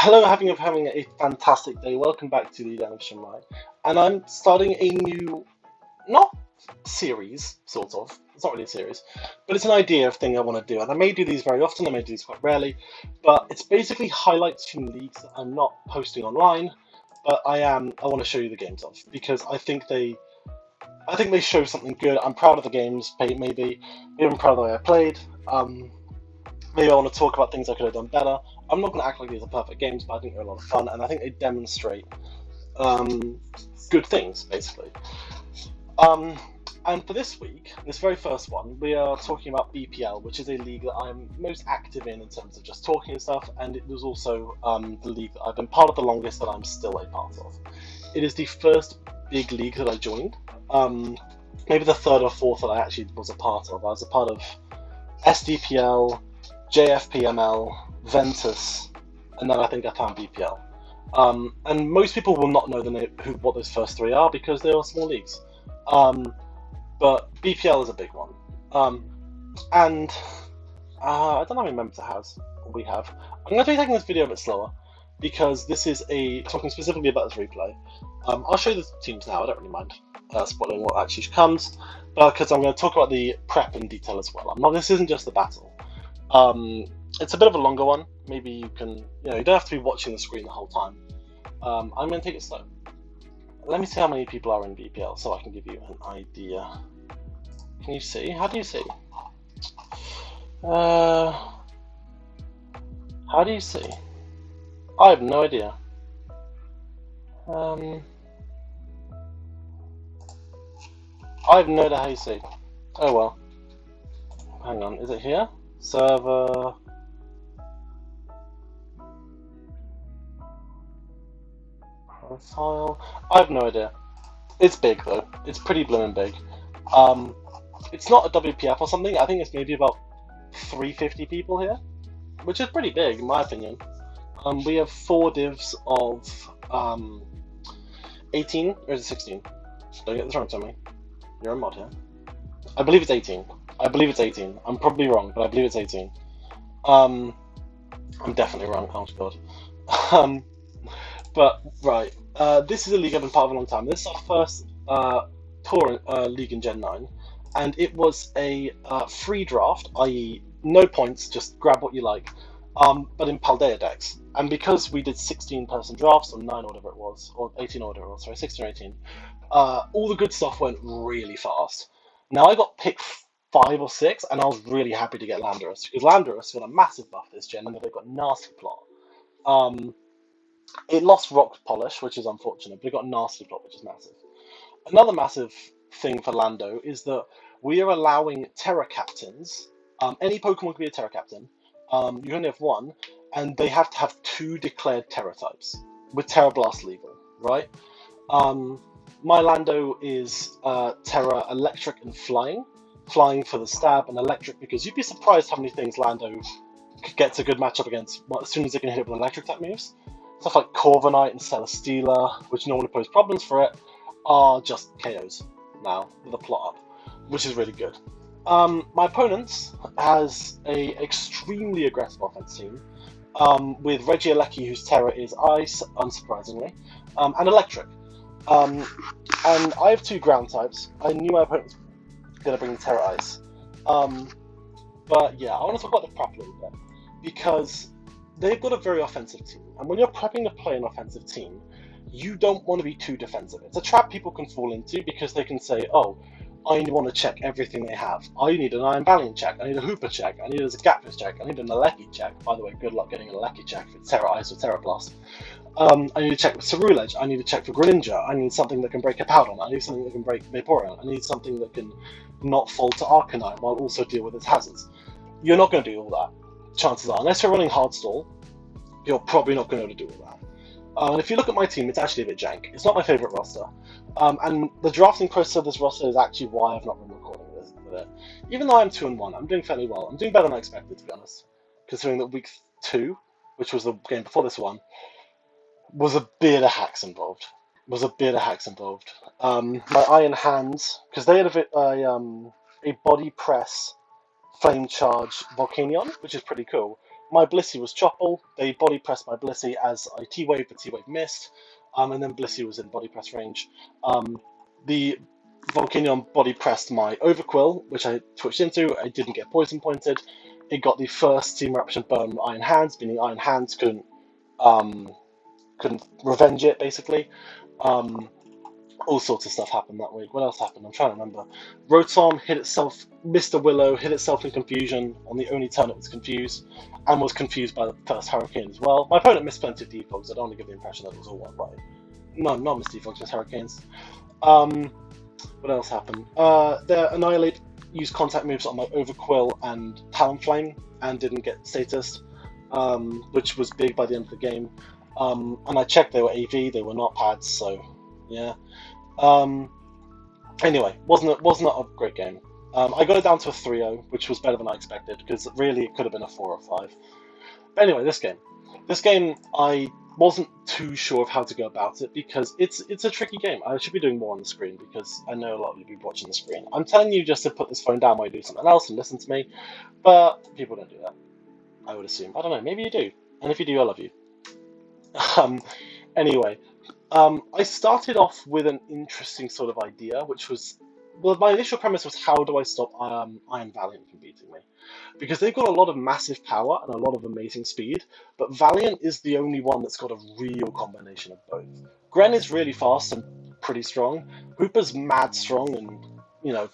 Hello, having a fantastic day. Welcome back to the Animation Line. And I'm starting a new, not series, sort of. It's not really a series, but it's an idea of thing I want to do. And I may do these very often, I may do these quite rarely, but it's basically highlights from leagues that I'm not posting online, but I want to show you the games of, because I think they show something good. I'm proud of the games, maybe I'm proud of the way I played. Maybe I want to talk about things I could have done better. I'm not going to act like these are perfect games, but I think they're a lot of fun, and I think they demonstrate good things, basically. Um, and for this week, this very first one, we are talking about BPL, which is a league that I'm most active in terms of just talking and stuff, and it was also the league that I've been part of the longest that I'm still a part of. It is the first big league that I joined, maybe the third or fourth that I actually was a part of. I was a part of SDPL, JFPML, Ventus, and then I think I found BPL. And most people will not know what those first three are because they are small leagues. But BPL is a big one. And I don't know how many members we have. I'm going to be taking this video a bit slower because this is talking specifically about this replay. I'll show you the teams now, I don't really mind spoiling what actually comes, because I'm going to talk about the prep in detail as well. This isn't just the battle. It's a bit of a longer one. Maybe you don't have to be watching the screen the whole time. I'm going to take it slow. Let me see how many people are in BPL so I can give you an idea. Can you see? How do you see? How do you see? I have no idea. I have no idea how you see. Oh well. Hang on, is it here? Server. Profile. I have no idea. It's big though. It's pretty blooming big. It's not a WPF or something. I think it's maybe about 350 people here, which is pretty big in my opinion. We have 4 divs of 18, or is it 16? Don't get this wrong, Tommy. You're a mod here. I believe it's 18. I'm probably wrong, but I believe it's 18. I'm definitely wrong. Oh god. But right, this is a league I've been part of a long time. This is our first tour league in Gen 9, and it was a free draft, i.e. no points, just grab what you like, but in Paldea decks. And because we did 16-person drafts, or 9 or whatever it was, or 18 or whatever it was, sorry, 16 or 18, all the good stuff went really fast. Now I got picked 5 or 6, and I was really happy to get Landorus, because Landorus got a massive buff this gen, and they've got nasty plot. It lost Rock Polish, which is unfortunate, but it got nasty plot, which is massive. Another massive thing for Lando is that we are allowing Terra Captains. Any Pokemon can be a Terra Captain. You can only have 1, and they have to have 2 declared Terra types, with Terra Blast legal, right? My Lando is Terra Electric and Flying. Flying for the stab, and Electric because you'd be surprised how many things Lando gets a good matchup against as soon as they can hit it with Electric type moves. Stuff like Corviknight and Celesteela, which normally pose problems for it, are just KOs now with a plot up, which is really good. My opponent has a extremely aggressive offense team, with Regieleki, whose Terra is Ice, unsurprisingly, and Electric. And I have 2 ground types. I knew my opponent was going to bring Terra Ice. But yeah, I want to talk about the prep a little bit, because they've got a very offensive team, and when you're prepping to play an offensive team, you don't want to be too defensive. It's a trap people can fall into because they can say, oh, I want to check everything they have. I need an Iron Valiant check, I need a Hooper check, I need a Zapdos check, I need an Aleki check. By the way, good luck getting an Aleki check if it's Terra Ice or Terra Blast. I need to check with Ceruledge, I need to check for Greninja, I need something that can break a Powdon, I need something that can break Vaporeon, I need something that can not fall to Arcanine while also deal with its hazards. You're not going to do all that. Chances are, unless you're running hard stall, you're probably not going to be able to do all that. And if you look at my team, it's actually a bit jank. It's not my favourite roster. And the drafting process of this roster is actually why I've not been recording with it. Even though I'm 2-1, I'm doing fairly well. I'm doing better than I expected, to be honest. Considering that week 2, which was the game before this one, was a bit of hacks involved. My Iron Hands, because they had a body press flame charge Volcanion, which is pretty cool. my Blissey was Chopple. They body pressed my Blissey as I T-wave, but T-wave missed. And then Blissey was in body press range. The Volcanion body pressed my Overquill, which I twitched into. I didn't get poison pointed. It got the first Team Eruption burn on Iron Hands, meaning Iron Hands couldn't revenge it, basically. All sorts of stuff happened that week. What else happened? I'm trying to remember. Rotom hit itself, missed a Willow, hit itself in confusion on the only turn it was confused, and was confused by the first Hurricane as well. My opponent missed plenty of defogs. I don't want to give the impression that it was all one right. No, not missed defogs, missed Hurricanes. What else happened? The Annihilate used contact moves on my Overquill and Talonflame and didn't get status, which was big by the end of the game. And I checked they were AV, they were not pads, so yeah. Anyway, wasn't a great game. I got it down to a 3-0, which was better than I expected, because really it could have been a 4 or 5. But anyway, this game I wasn't too sure of how to go about it, because it's a tricky game. I should be doing more on the screen, because I know a lot of you be watching the screen. I'm telling you just to put this phone down while you do something else and listen to me, but people don't do that, I would assume. I don't know, maybe you do, and if you do, I love you. Anyway, I started off with an interesting sort of idea, which was, well, my initial premise was, how do I stop Iron Valiant from beating me? Because they've got a lot of massive power and a lot of amazing speed, but Valiant is the only one that's got a real combination of both. Gren is really fast and pretty strong. Hooper's mad strong and, you know,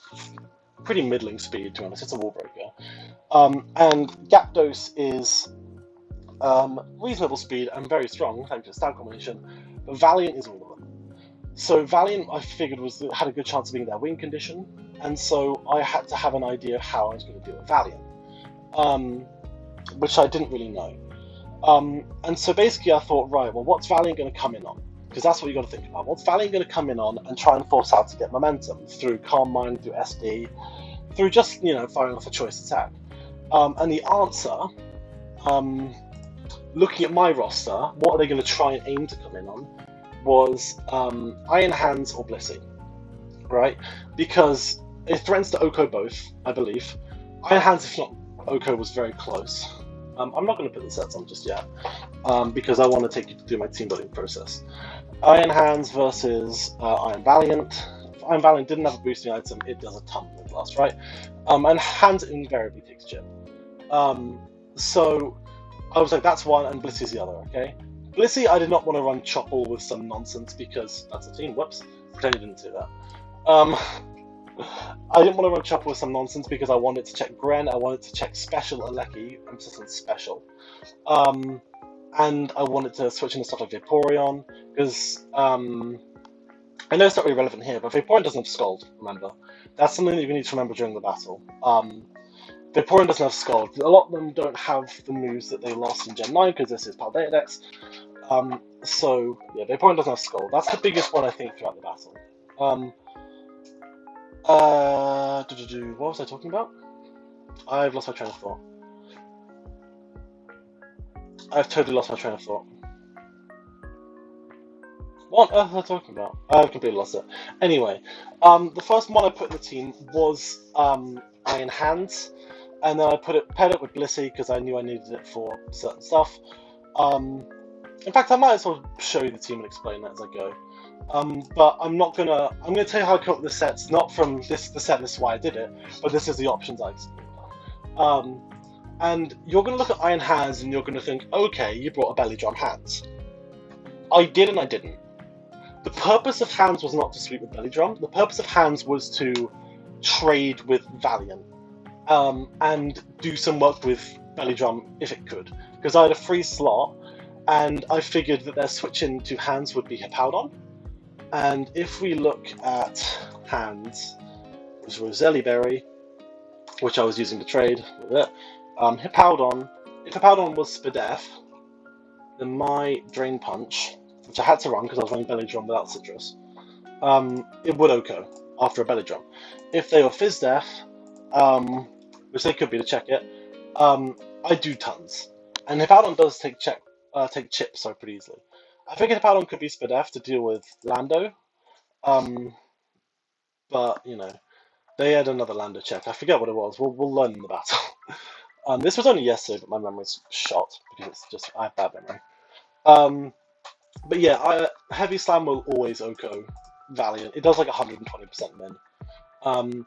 pretty middling speed, to be honest. It's a wall breaker. And Gyarados is reasonable speed and very strong, thanks to the stab combination, but Valiant is all of them. So Valiant, I figured, had a good chance of being their win condition, and so I had to have an idea of how I was going to deal with Valiant, which I didn't really know. And so basically I thought, right, well, what's Valiant going to come in on? Because that's what you got to think about. What's Valiant going to come in on and try and force out to get momentum through Calm Mind, through SD, through just, you know, firing off a choice attack? And the answer, looking at my roster, what are they going to try and aim to come in on, was Iron Hands or Blissey, right? Because it threatens to OHKO both, I believe. Iron Hands, if not OHKO, was very close. I'm not going to put the sets on just yet, because I want to take you through my team building process. Iron Hands versus Iron Valiant. If Iron Valiant didn't have a boosting item, it does a ton of blast, right? And Hands invariably takes chip. So I was like, that's one, and Blissey's the other, okay? Blissey, I did not want to run Chopple with some nonsense, because that's a team. Whoops, pretend you didn't do that. I didn't want to run Chopper with some nonsense because I wanted to check Gren, I wanted to check Special Aleki, emphasis on Special. And I wanted to switch into stuff like Vaporeon, because I know it's not really relevant here, but Vaporeon doesn't have Scald, remember. That's something that you need to remember during the battle. Vaporeon doesn't have Scald. A lot of them don't have the moves that they lost in Gen 9, because this is Paldea Dex. So, yeah, Vaporeon doesn't have Scald. That's the biggest one, I think, throughout the battle. What was I talking about? I've lost my train of thought. I've totally lost my train of thought. What on earth am I talking about? I've completely lost it. Anyway, the first one I put in the team was Iron Hands, and then I paired it with Blissey because I knew I needed it for certain stuff. In fact, I might as well show you the team and explain that as I go. But I'm gonna tell you how I come up with the sets, not from the set, this is why I did it, but this is the options I explored. And you're gonna look at Iron Hands and you're gonna think, okay, you brought a Belly Drum Hands. I did and I didn't. The purpose of Hands was not to sweep with Belly Drum, the purpose of Hands was to trade with Valiant, and do some work with Belly Drum if it could, because I had a free slot, and I figured that their switch into Hands would be Hippowdon. And if we look at Hands, there's Roselli Berry, which I was using to trade with it. Hippowdon, if Hippowdon was Spadef, then my Drain Punch, which I had to run because I was running Belly Drum without Citrus, it would OHKO after a Belly Drum. If they were Fizdef, which they could be to check it, I do tons. And Hippowdon does take chips so pretty easily. I figured Hippowdon could be Spadef to deal with Lando, but, you know, they had another Lando check. I forget what it was. We'll learn in the battle. This was only yesterday, but my memory's shot because it's just I have bad memory. Um, but yeah, Heavy Slam will always OHKO Valiant. It does like 120% min. Um,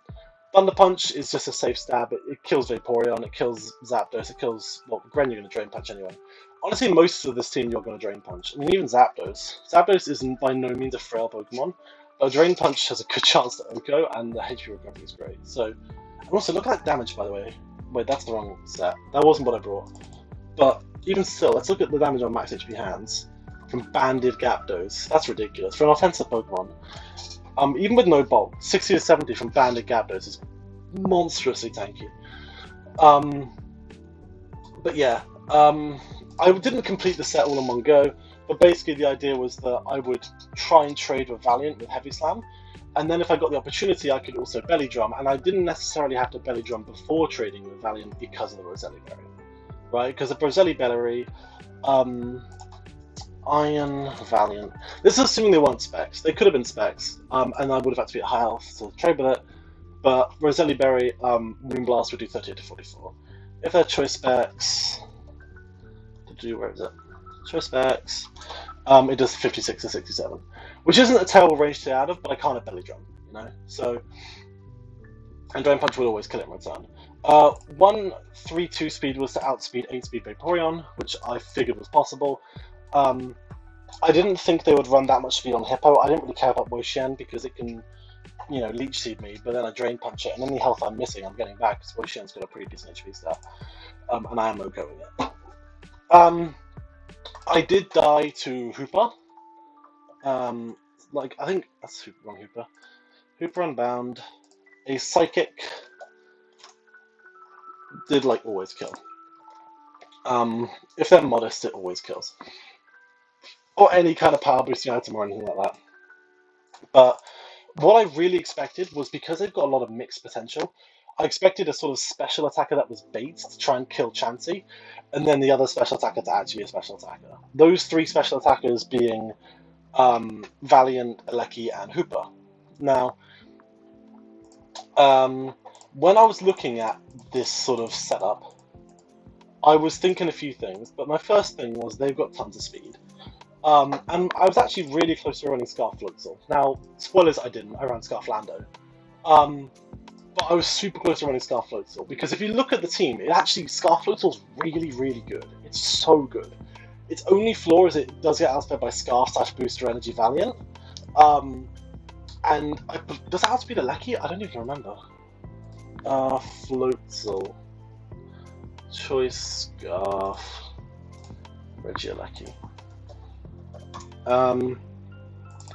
Thunder Punch is just a safe stab. It kills Vaporeon, it kills Zapdos, it kills, well, Gren you're going to Drain Punch anyway. Honestly, most of this team you're going to Drain Punch. I mean, even Zapdos. Zapdos is by no means a frail Pokemon, but Drain Punch has a good chance to OHKO, and the HP recovery is great. So, and also, look at that damage, by the way. Wait, that's the wrong set. That wasn't what I brought. But even still, let's look at the damage on max HP hands from Banded Gyarados. That's ridiculous. For an offensive Pokemon, even with no bulk, 60 to 70 from Banded Gyarados is monstrously tanky. But yeah, I didn't complete the set all in one go, but basically the idea was that I would try and trade with Valiant with Heavy Slam, and then if I got the opportunity, I could also Belly Drum, and I didn't necessarily have to Belly Drum before trading with Valiant because of the Roselli Berry, right? Because the Roselli Berry, Iron Valiant. This is assuming they weren't specs. They could have been specs, and I would have had to be at high health to trade with it. But Roselli Berry, Moonblast would do 38 to 44. If they're choice specs, where is it? Choice specs, it does 56 to 67, which isn't a terrible range to stay out of, but I can't have Belly Drum, you know. So, and Drain Punch would always kill it in return. 1-3-2 speed was to outspeed 8-speed Vaporeon, which I figured was possible. I didn't think they would run that much speed on Hippo. I didn't really care about Wo-Chien because it can, you know, Leech Seed me, but then I Drain Punch it, and any health I'm missing, I'm getting back because Wo-Chien's got a pretty decent HP stat, and I am OHKOing it. I did die to Hooper. Like, I think that's wrong Hooper. Hooper Unbound. A Psychic did, like, always kill. If they're modest, it always kills. Or any kind of power boosting item or anything like that. But what I really expected was, because they've got a lot of mixed potential, I expected a sort of special attacker that was bait to try and kill Chansey, and then the other special attacker to actually be a special attacker. Those three special attackers being Valiant, Alecki, and Hooper. Now, when I was looking at this sort of setup, I was thinking a few things, but my first thing was they've got tons of speed. And I was actually really close to running Scarf Floatzel. Now, spoilers, I didn't. I ran Scarf Lando. But I was super close to running Scarf Floatzel, because if you look at the team, it actually, Scarf Floatzel's really, really good. It's so good. Its only flaw is it does get outsped by Scarf / Booster Energy Valiant. And does it outspeed Alecki? I don't even remember. Floatzel. Choice Scarf. Regieleki.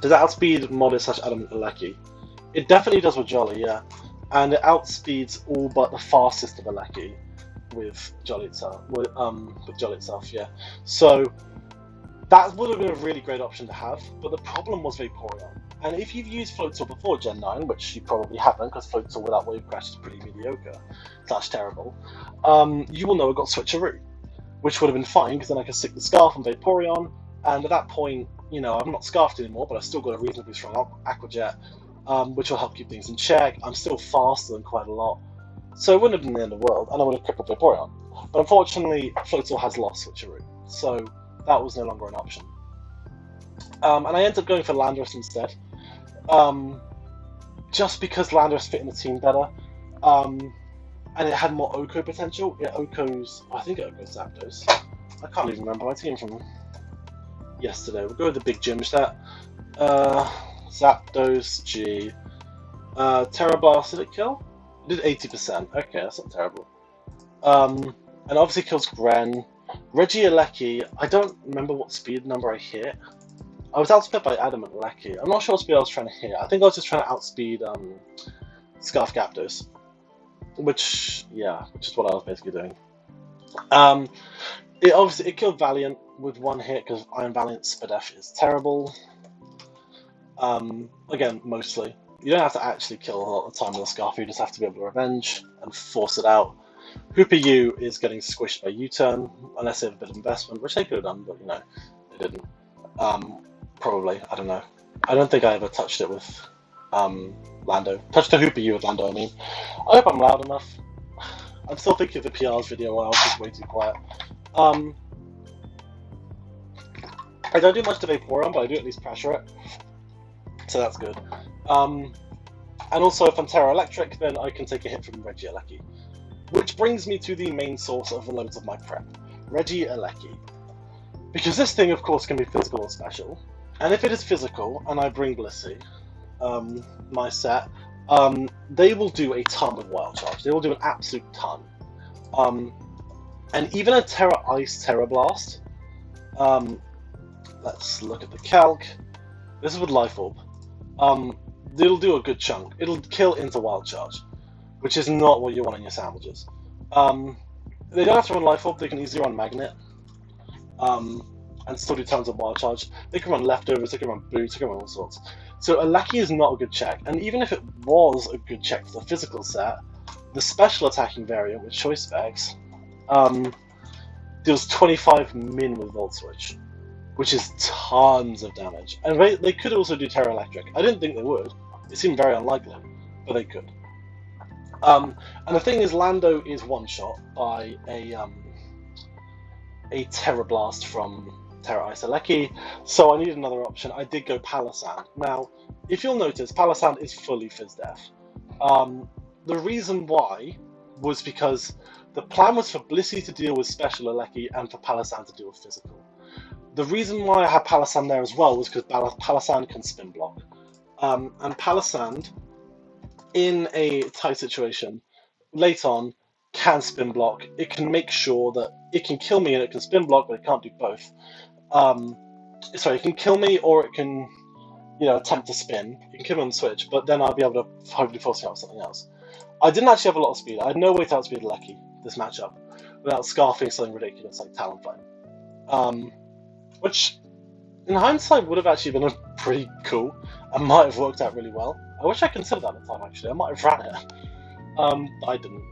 Does it outspeed Modest / Adamant Alecki? It definitely does with Jolly, yeah. And it outspeeds all but the fastest of Alecki with Jolly itself. With Jolly itself, yeah. So that would have been a really great option to have, but the problem was Vaporeon. And if you've used Floatzel before Gen 9, which you probably haven't, because Floatzel without Wave Crash is pretty mediocre / terrible, you will know it got Switcheroo, which would have been fine, because then I could stick the Scarf on Vaporeon, and at that point, you know, I'm not Scarfed anymore, but I've still got a reasonably strong Aqua Jet, which will help keep things in check. I'm still faster than quite a lot, so it wouldn't have been the end of the world, and I would have crippled Vaporeon. But unfortunately, Floatzel has lost Switcheroo, so that was no longer an option. And I ended up going for Landorus instead, just because Landorus fit in the team better, and it had more OHKO potential. It OHKOs, I think it OHKOs Zapdos. I can't even remember my team from yesterday. We'll go with the big gym stat. Zapdos, G. Terra Blast, did it kill? It did 80%. Okay, that's not terrible. And obviously kills Gren. Regieleki, I don't remember what speed number I hit. I was outsped by Adamant Alecki. I'm not sure what speed I was trying to hit. I think I was just trying to outspeed Scarf Gyarados. Which is what I was basically doing. It killed Valiant with one hit, because Iron Valiant's Spadef is terrible. Again, mostly. You don't have to actually kill a lot of the time with a Scarf, you just have to be able to revenge and force it out. Hooper U is getting squished by U-turn, unless they have a bit of investment, which they could have done, but you know, they didn't. Probably, I don't know. I don't think I ever touched it with Lando. Touched the Hooper U with Lando, I mean. I hope I'm loud enough. I'm still thinking of the PR's video where I was just way too quiet. I don't do much to Vaporeon, but I do at least pressure it, so that's good. And also, if I'm Terra Electric, then I can take a hit from Regieleki. Which brings me to the main source of loads of my prep, Regieleki. Because this thing, of course, can be physical or special. And if it is physical, and I bring Blissey, my set, they will do a ton with Wild Charge. They will do an absolute ton. And even a Terra Ice Terra Blast, let's look at the calc. This is with Life Orb. It'll do a good chunk. It'll kill into Wild Charge, which is not what you want in your sandwiches. They don't have to run Life Orb, they can easily run Magnet, and still do tons of Wild Charge. They can run Leftovers, they can run Boots, they can run all sorts. So Eleki is not a good check, and even if it was a good check for the physical set, the special attacking variant with Choice Specs deals 25 min with Volt Switch, which is tons of damage. And they could also do Terra Electric. I didn't think they would. It seemed very unlikely, but they could. And the thing is, Lando is one-shot by a Terra Blast from Terra Ice Eleki, so I needed another option. I did go Palossand. Now, if you'll notice, Palossand is fully Fizz Def. The reason why was because the plan was for Blissey to deal with Special Eleki and for Palossand to deal with Physical. The reason why I had Palossand there as well was because Palossand can spin block. And Palossand, in a tight situation, late on, can spin block. It can make sure that it can kill me and it can spin block, but it can't do both. Sorry, it can kill me or it can, attempt to spin. You can kill me on the switch, but then I'll be able to hopefully force it out with something else. I didn't actually have a lot of speed. I had no way to outspeed Eleki this matchup without scarfing something ridiculous like Talonflame. Which, in hindsight, would have actually been pretty cool and might have worked out really well. I wish I considered that at the time, actually. I might have ran it. But I didn't.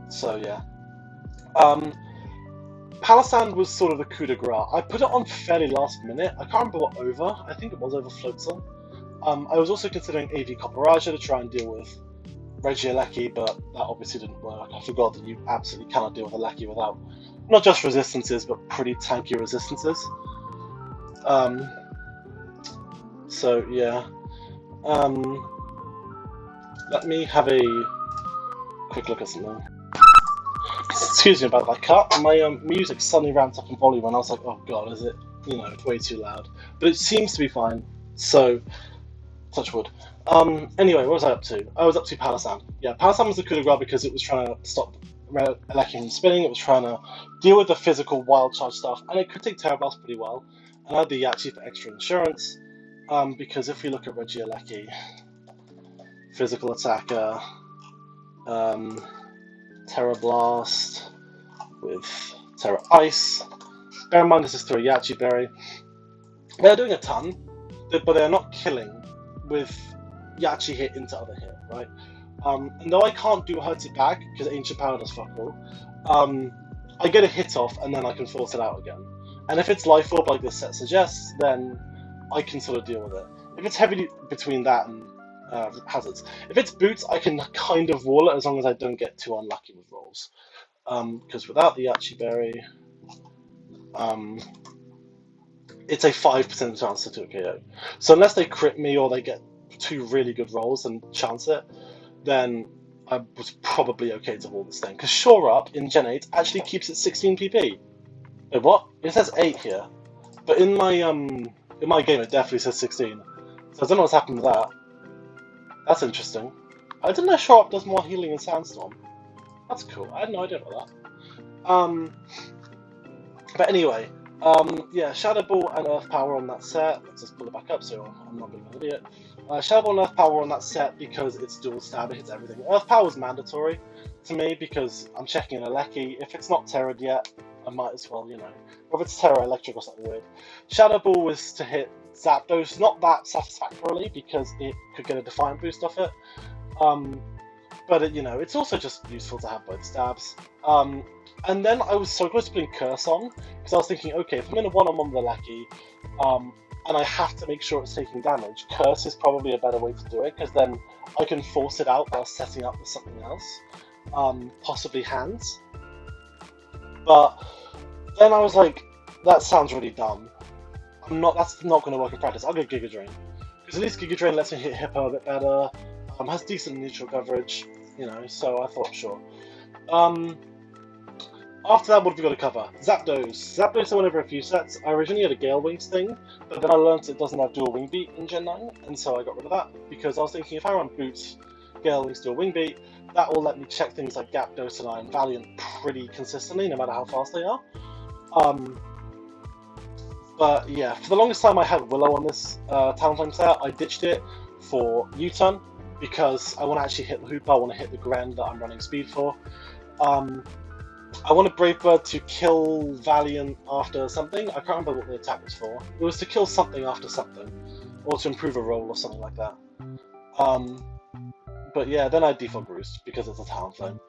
So, yeah. Palossand was sort of the coup de grace. I put it on fairly last minute. I can't remember what over. I think it was over Floatzel. I was also considering AV Copperaja to try and deal with Regieleki, but that obviously didn't work. I forgot that you absolutely cannot deal with Eleki without not just resistances, but pretty tanky resistances. So yeah. Let me have a quick look at something. Excuse me about that cut. My music suddenly ramped up in volume and I was like, oh god, is it, way too loud? But it seems to be fine, so touch wood. Anyway, what was I up to? I was up to Palossand. Yeah, Palossand was the coup de grace because it was trying to stop Eleki from spinning, it was trying to deal with the physical Wild Charge stuff, and it could take Terra Blast pretty well. And I had the Yachi for extra insurance, because if we look at Regieleki, physical attacker, Terra Blast with Terra Ice. Bear in mind this is through a Yachi Berry. They're doing a ton, but they're not killing with Yachi hit into other hit, right? And though I can't do Hurt It back because Ancient Power does fuck all, I get a hit off and then I can force it out again. And if it's Life Orb like this set suggests, then I can sort of deal with it. If it's heavy between that and hazards. If it's Boots, I can kind of wall it as long as I don't get too unlucky with rolls. Because without the Yachi Berry, it's a 5% chance to do a KO. So unless they crit me or they get two really good rolls and chance it, then I was probably okay to wall this thing. Because Shore Up in Gen 8 actually keeps it 16 PP. Wait, what? It says 8 here. But in my game it definitely says 16. So I don't know what's happened with that. That's interesting. I didn't know Shore Up does more healing in Sandstorm. That's cool. I had no idea about that. But anyway, yeah, Shadow Ball and Earth Power on that set. Let's just pull it back up so I'm not being an idiot. Shadow Ball and Earth Power on that set because it's dual stab, it hits everything. Earth Power is mandatory to me because I'm checking an Eleki. If it's not Terra'd yet, I might as well, or if it's Terra Electric or something weird. Shadow Ball was to hit Zapdos, not that satisfactorily because it could get a Defiant boost off it. But it's also just useful to have both stabs. And then I was so close to putting Curse on because I was thinking, okay, if I'm in a one-on-one with Eleki, and I have to make sure it's taking damage, Curse is probably a better way to do it because then I can force it out while setting up with something else. possibly hands. But then I was like, that sounds really dumb. That's not going to work in practice. I'll go Giga Drain. Because at least Giga Drain lets me hit Hippo a bit better, has decent neutral coverage, you know, so I thought, sure. After that, what have we got to cover? Zapdos. Zapdos I went over a few sets. I originally had a Gale Wings thing, but then I learned it doesn't have dual Wing Beat in Gen 9, and so I got rid of that, because I was thinking if I run Boots, Gale Wings, dual Wing Beat, that will let me check things like Gyapdos and Iron Valiant pretty consistently, no matter how fast they are. But yeah, for the longest time I had Willow on this Talonflame set. I ditched it for U-Turn, because I want to actually hit the Hoopa, I want to hit the Grand that I'm running speed for. I wanted Brave Bird to kill Valiant after something. I can't remember what the attack was for. It was to kill something after something, or to improve a roll or something like that. But yeah, then I default Roost because it's a Talonflame.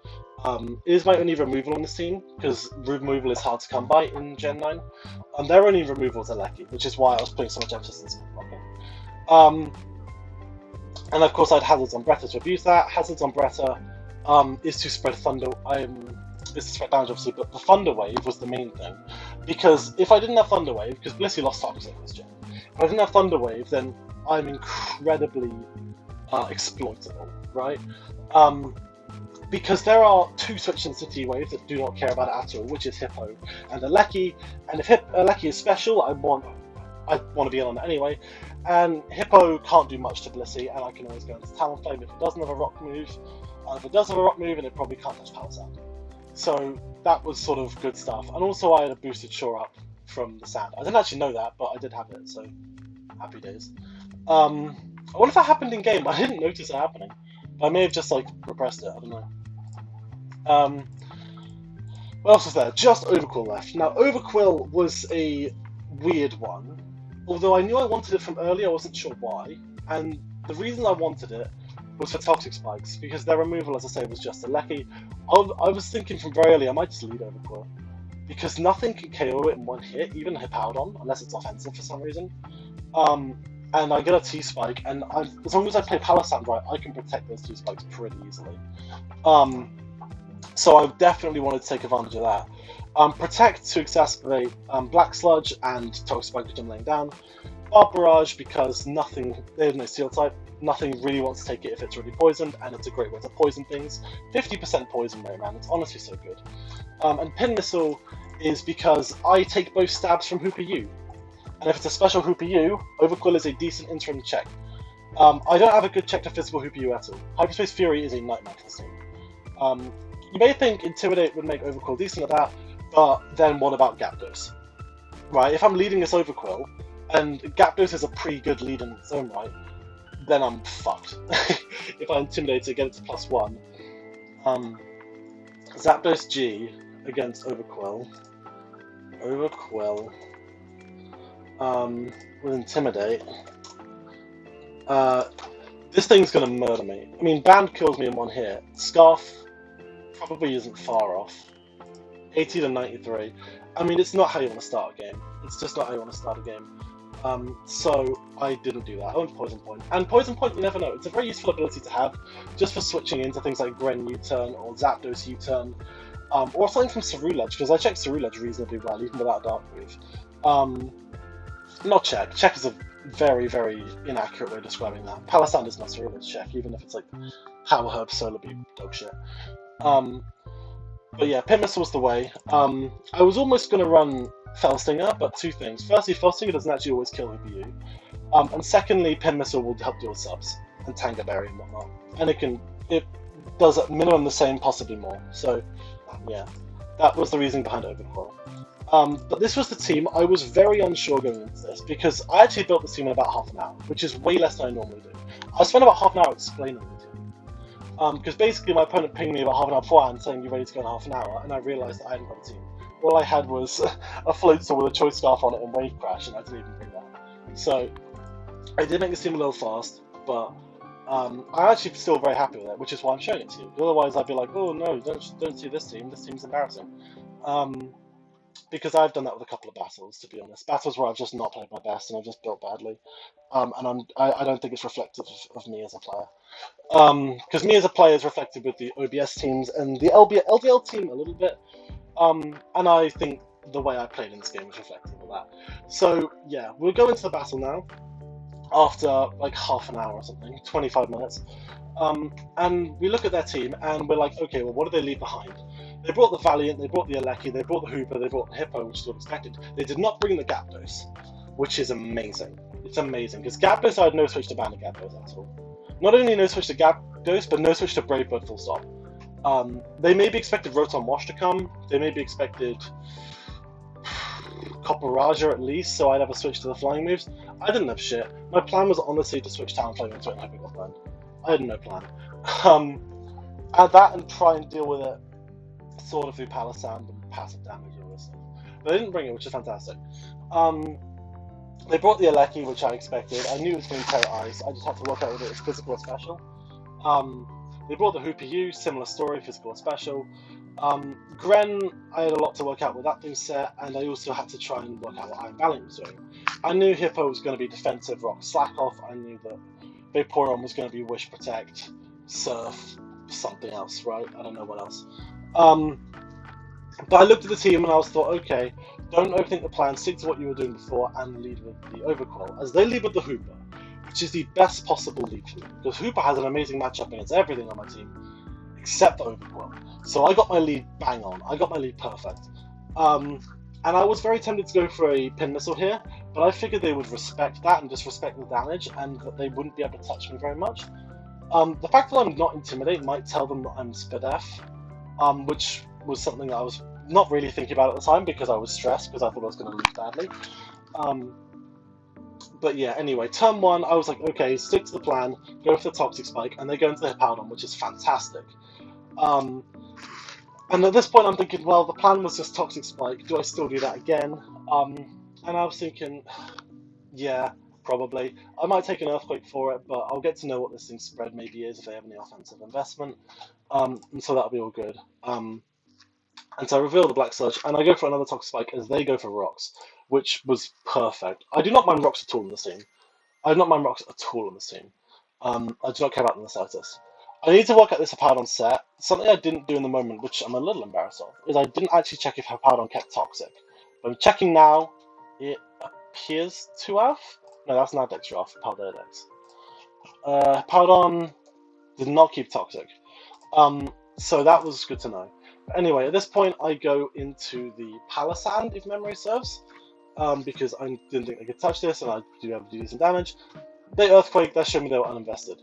It is my only removal on this team, because removal is hard to come by in Gen 9. Their only removal is Aleki, which is why I was putting so much emphasis on blocking. And of course I had Hazards on Bretta to abuse that. Hazards on Bretta is to spread Thunder. Is to spread damage obviously, but the Thunder Wave was the main thing. Because if I didn't have Thunder Wave, because Blissey lost Toxic this gen, if I didn't have Thunder Wave, then I'm incredibly exploitable, right? Because there are two Switch and City waves that do not care about it at all, which is Hippo and Aleki. And if Aleki is special, I want to be in on it anyway. And Hippo can't do much to Blissey, and I can always go into Talonflame if it doesn't have a rock move. If it does have a rock move, and it probably can't touch Palisand. So that was sort of good stuff. And also I had a boosted Shore Up from the Sand. I didn't actually know that, but I did have it, so happy days. I wonder if that happened in game. I didn't notice it happening. I may have just like repressed it, I don't know. What else was there? Just Overquill left. Now Overquill was a weird one. Although I knew I wanted it from early, I wasn't sure why. And the reason I wanted it was for Toxic Spikes, because their removal, as I say, was just a Lecky. I was thinking from very early I might just lead Overquill, because nothing can KO it in one hit, even Hippowdon, unless it's offensive for some reason. And I get a T-Spike, and as long as I play Palisand right, I can protect those T-Spikes pretty easily. So I definitely wanted to take advantage of that. Protect to exacerbate Black Sludge and Toxic Spike, which I'm laying down. Barb Barrage, because they have no Steel type. Nothing really wants to take it if it's really poisoned, and it's a great way to poison things. 50% poison Rayman, it's honestly so good. And Pin Missile is because I take both stabs from Hoopa U. And if it's a special Hoopa U, Overquill is a decent interim check. I don't have a good check to physical Hoopa U at all. Hyperspace Fury is a nightmare for this team. You may think Intimidate would make Overquill decent at that, but then what about Gyapdos? Right, if I'm leading this Overquill, and Gyapdos is a pretty good lead in its own right, then I'm fucked. If I Intimidate it, get it to +1. Zapdos G against Overquill. With Intimidate. This thing's gonna murder me. I mean, Band kills me in one hit. Scarf probably isn't far off. 80 to 93. I mean, it's not how you want to start a game. It's just not how you want to start a game. So I didn't do that. I went Poison Point. And Poison Point, you never know. It's a very useful ability to have, just for switching into things like Gren U-Turn or Zapdos U-Turn, or something from Cerulege, because I checked Cerulege reasonably well, even without a Dark move. Not check. Check is a very, very inaccurate way of describing that. Palisand is not Cerulege check, even if it's like Power Herb, Solar Beam, dog shit. But yeah, Pit Missile was the way. I was almost going to run Fellstinger, but two things. Firstly, Fellstinger doesn't actually always kill Hoopa U. And secondly, Pin Missile will help deal with subs and Tanga Berry and whatnot. And it does at minimum the same, possibly more. So yeah, that was the reason behind Overquill. But this was the team. I was very unsure going into this, because I actually built this team in about half an hour, which is way less than I normally do. I spent about half an hour explaining the team. Because basically my opponent pinged me about half an hour beforehand saying you're ready to go in half an hour, and I realised that I hadn't got a team. All I had was a Floatzel with a Choice Scarf on it and Wave Crash, and I didn't even bring that. So I did make this team a little fast, but I'm actually still very happy with it, which is why I'm showing it to you. Otherwise I'd be like, oh no, don't see this team. This team's embarrassing. because I've done that with a couple of battles, to be honest. Battles where I've just not played my best and I've just built badly. And I don't think it's reflective of me as a player. Because me as a player is reflected with the OBS teams and the LDL team a little bit. And I think the way I played in this game is reflective of that. So yeah, we'll go into the battle now after like half an hour or something, 25 minutes. And we look at their team and we're like, okay, well, what do they leave behind? They brought the Valiant, they brought the Aleki, they brought the Hooper, they brought the Hippo, which is what expected. They did not bring the Gapdos, which is amazing. It's amazing, because Gapdos, I had no switch to ban the Gapdos at all. Not only no switch to Gapdos, but no switch to Brave Bird full stop. They maybe expected Rotom Wash to come, they maybe expected Copper Raja at least, so I'd have a switch to the flying moves. I didn't have shit. My plan was honestly to switch Talonflame into it and hope it got banned. I had no plan. Add that and try and deal with it sort of through Palisand and passive damage and all this stuff. But they didn't bring it, which is fantastic. They brought the Aleki, which I expected. I knew it was going to Terra Ice. I just had to work out whether it was physical or special. They brought the Hooper U, similar story, physical or special. Gren, I had a lot to work out with that being set, and I also had to try and work out what Iron Valiant was doing. I knew Hippo was going to be defensive, rock, slack off. I knew that Vaporeon was going to be Wish, Protect, Surf, something else, right? I don't know what else. But I looked at the team and I was thought, okay, don't overthink the plan, stick to what you were doing before and lead with the Overqwil. As they lead with the Hooper, which is the best possible lead for me, because Hooper has an amazing matchup against everything on my team, except the Overqwil. So I got my lead bang on, I got my lead perfect. And I was very tempted to go for a Pin Missile here, but I figured they would respect that and just respect the damage, and that they wouldn't be able to touch me very much. The fact that I'm not Intimidate might tell them that I'm Spadef, which was something that I was not really thinking about at the time because I was stressed because I thought I was going to lose badly. But yeah, anyway, turn one, I was like, okay, stick to the plan, go for the Toxic Spike, and they go into the Hippowdon, which is fantastic. And at this point I'm thinking, well, the plan was just Toxic Spike, do I still do that again? And I was thinking, yeah, probably. I might take an Earthquake for it, but I'll get to know what this thing's spread maybe is if they have any offensive investment. And so that'll be all good. And so I reveal the Black Sludge, and I go for another Toxic Spike as they go for Rocks, which was perfect. I do not mind Rocks at all in this team. I do not mind Rocks at all in this team. I do not care about them in the slightest. I need to work out this Hippowdon set. Something I didn't do in the moment, which I'm a little embarrassed of, is I didn't actually check if Hippowdon kept Toxic. But I'm checking now. It appears to have. No, that's not Dexdraft, Paldedex. Hippowdon did not keep Toxic. So that was good to know. But anyway, at this point I go into the Palisand, if memory serves, because I didn't think they could touch this and I'd be able to do decent damage. They Earthquake, that showed me they were uninvested.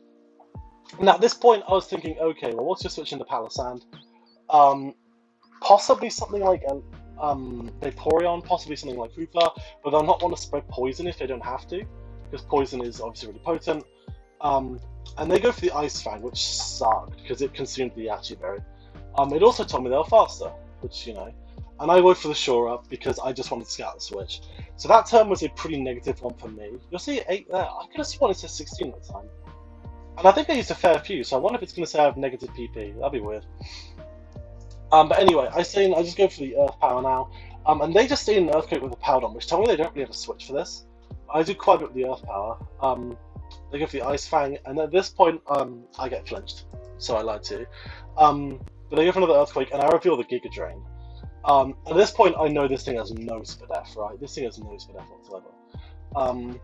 Now at this point I was thinking, okay, well what's your switch into Palisand? Possibly something like Vaporeon, possibly something like Hooper, but they'll not want to spread Poison if they don't have to, because Poison is obviously really potent. And they go for the Ice Fang, which sucked, because it consumed the Yachi Berry. It also told me they were faster, which, you know. And I went for the Shore Up, because I just wanted to scout the switch. So that turn was a pretty negative one for me. You'll see 8 there. I could have sworn it said 16 at the time. And I think I used a fair few, so I wonder if it's going to say I have negative PP. That'd be weird. But anyway, I just go for the Earth Power now. And they just stay in an Earthquake with a Powdon, which told me they don't really have a switch for this. I do quite a bit with the Earth Power. They go for the Ice Fang, and at this point, I get flinched. So I lied to you. But they go for another Earthquake, and I reveal the Giga Drain. At this point, I know this thing has no Spadef, right? This thing has no Spadef whatsoever.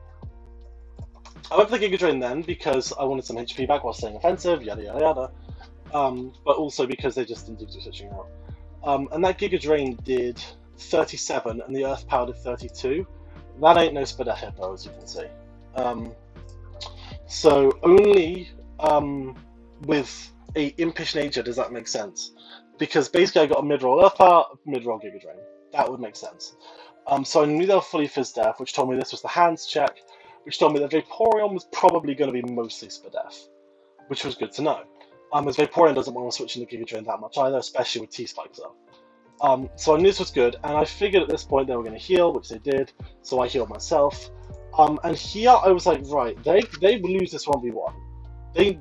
I went for the Giga Drain then because I wanted some HP back while staying offensive, yada yada yada. But also because they just didn't do switching out. And that Giga Drain did 37, and the Earth Power did 32. That ain't no Spadef Hippo, as you can see. So only with a impish nature does that make sense. Because basically I got a mid-roll Earth Power, mid-roll Giga Drain. That would make sense. So I knew they were fully Fizz-Def, which told me this was the hands check, which told me that Vaporeon was probably going to be mostly Spadef, which was good to know. As Vaporeon doesn't want to switch into Giga Drain that much either, especially with T-Spikes up. So I knew this was good, and I figured at this point they were going to heal, which they did, so I healed myself. And here I was like, right, they will lose this 1v1. They've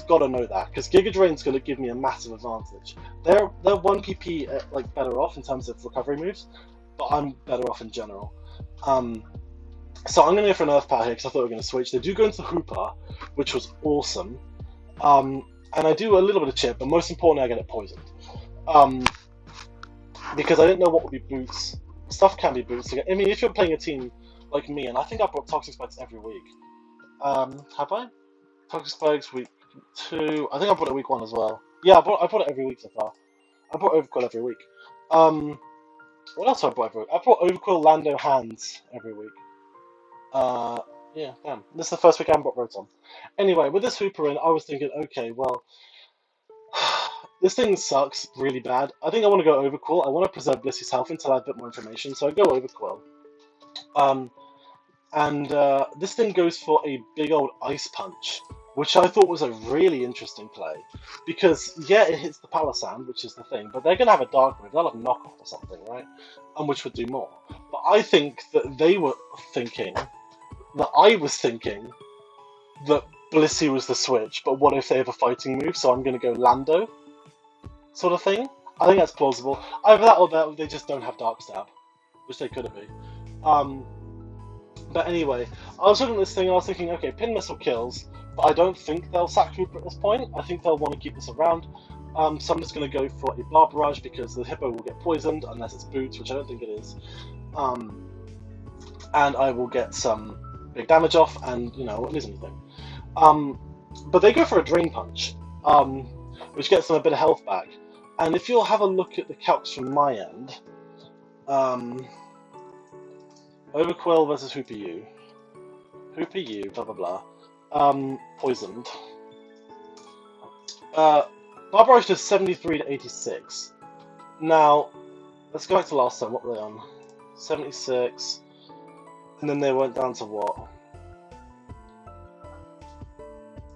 got to know that, because Giga Drain's going to give me a massive advantage. They're 1 PP like better off in terms of recovery moves, but I'm better off in general. So I'm going to go for an Earth Power here because I thought we were going to switch. They do go into the Hooper, which was awesome. And I do a little bit of chip, but most importantly, I get it poisoned. Because I didn't know what would be boots. Stuff can be boots. I mean, if you're playing a team like me, and I think I brought Toxic Spikes every week. Have I? Toxic Spikes week 2. I think I brought it week 1 as well. Yeah, I brought it every week so far. I brought Overquill every week. What else have I brought every week? I brought Overquill Lando Hands every week. Yeah, damn. This is the first week I haven't brought Rotom. Anyway, with this Hooper in, I was thinking, okay, well, this thing sucks really bad. I think I want to go Overquill. I want to preserve Blissy's health until I have a bit more information, so I go Overquill. This thing goes for a big old Ice Punch, which I thought was a really interesting play. Because, yeah, it hits the Palossand, which is the thing, but they're going to have a Dark Move. They'll have Knockoff or something, right? And which would do more. But I think that they were thinking, that I was thinking, that Blissey was the switch, but what if they have a fighting move, so I'm going to go Lando, sort of thing. I think that's plausible. Either that or that they just don't have Dark Stab, which they could have been. But anyway, I was looking at this thing and I was thinking, okay, Pin Missile kills, but I don't think they'll sack Hooper at this point. I think they'll want to keep this around. So I'm just going to go for a Bar Barrage because the Hippo will get poisoned unless it's Boots, which I don't think it is. And I will get some big damage off and, you know, I won't lose anything. But they go for a Drain Punch, which gets them a bit of health back. And if you'll have a look at the calcs from my end, Overquill versus Hooper U. Hooper U, blah blah blah. Poisoned. Barbarage does 73 to 86. Now, let's go back to last time. What were they on? 76. And then they went down to what?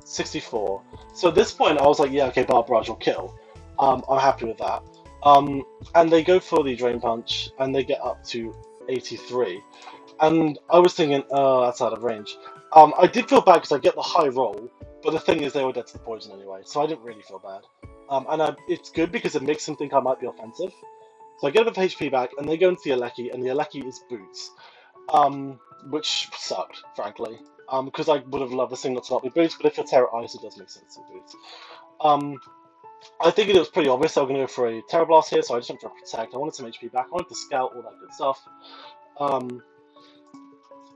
64. So at this point, I was like, yeah, okay, Barbarage will kill. I'm happy with that. And they go for the Drain Punch, and they get up to 83. And I was thinking, oh, that's out of range. I did feel bad because I get the high roll, but the thing is they were dead to the poison anyway, so I didn't really feel bad. It's good because it makes them think I might be offensive. So I get a bit of HP back, and they go into the Alecki, and the Alecki is Boots. Which sucked, frankly. Because I would have loved this thing not to not be Boots, but if you're Terra Ice, it does make sense to be Boots. I think it was pretty obvious they were going to go for a Terra Blast here, so I just went for a Protect. I wanted some HP back, I wanted to Scout, all that good stuff.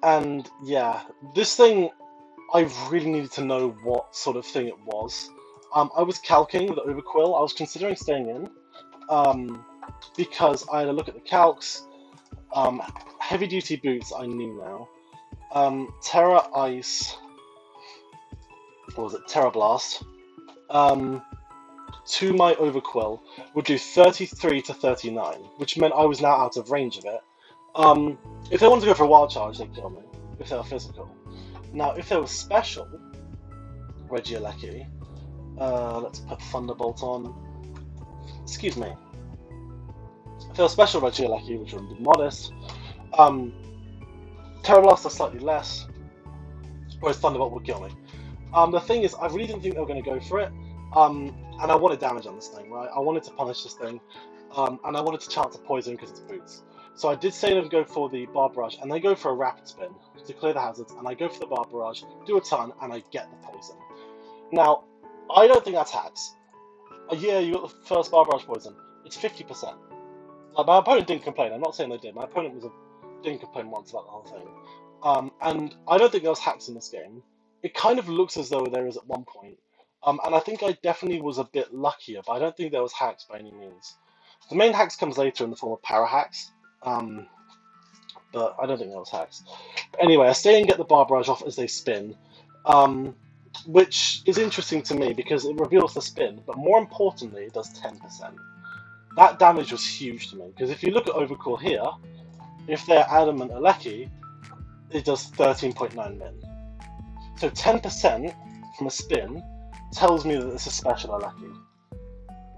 And yeah, this thing, I really needed to know what sort of thing it was. I was calcing with Overquill. I was considering staying in, because I had a look at the calcs. Heavy duty boots I knew now. Terra Ice, what was it? Terra Blast. To my Overquill would do 33 to 39, which meant I was now out of range of it. If they wanted to go for a Wild Charge, they'd kill me, if they were physical. Now, if they were special, Regieleki, let's put Thunderbolt on. Excuse me. If they were special Regieleki, which would be modest, Terra Blast are slightly less, whereas Thunderbolt would kill me. The thing is, I really didn't think they were going to go for it, and I wanted damage on this thing, right? I wanted to punish this thing, and I wanted to chance a poison because it's Boots. So I did say them go for the Bar Barrage, and they go for a Rapid Spin to clear the hazards, and I go for the Bar Barrage, do a ton, and I get the poison. Now, I don't think that's hacks. Yeah, you got the first Bar Barrage poison. It's 50%. Like, my opponent didn't complain. I'm not saying they did. My opponent didn't complain once about the whole thing. And I don't think there was hacks in this game. It kind of looks as though there is at one point. And I think I definitely was a bit luckier, but I don't think there was hacks by any means. The main hacks comes later in the form of para hacks. But I don't think that was hacks. But anyway, I stay and get the Bar Barrage off as they spin, which is interesting to me because it reveals the spin, but more importantly, it does 10%. That damage was huge to me, because if you look at Overquill here, if they're Adamant Alecki, it does 13.9 min. So 10% from a spin tells me that it's a special Alecki,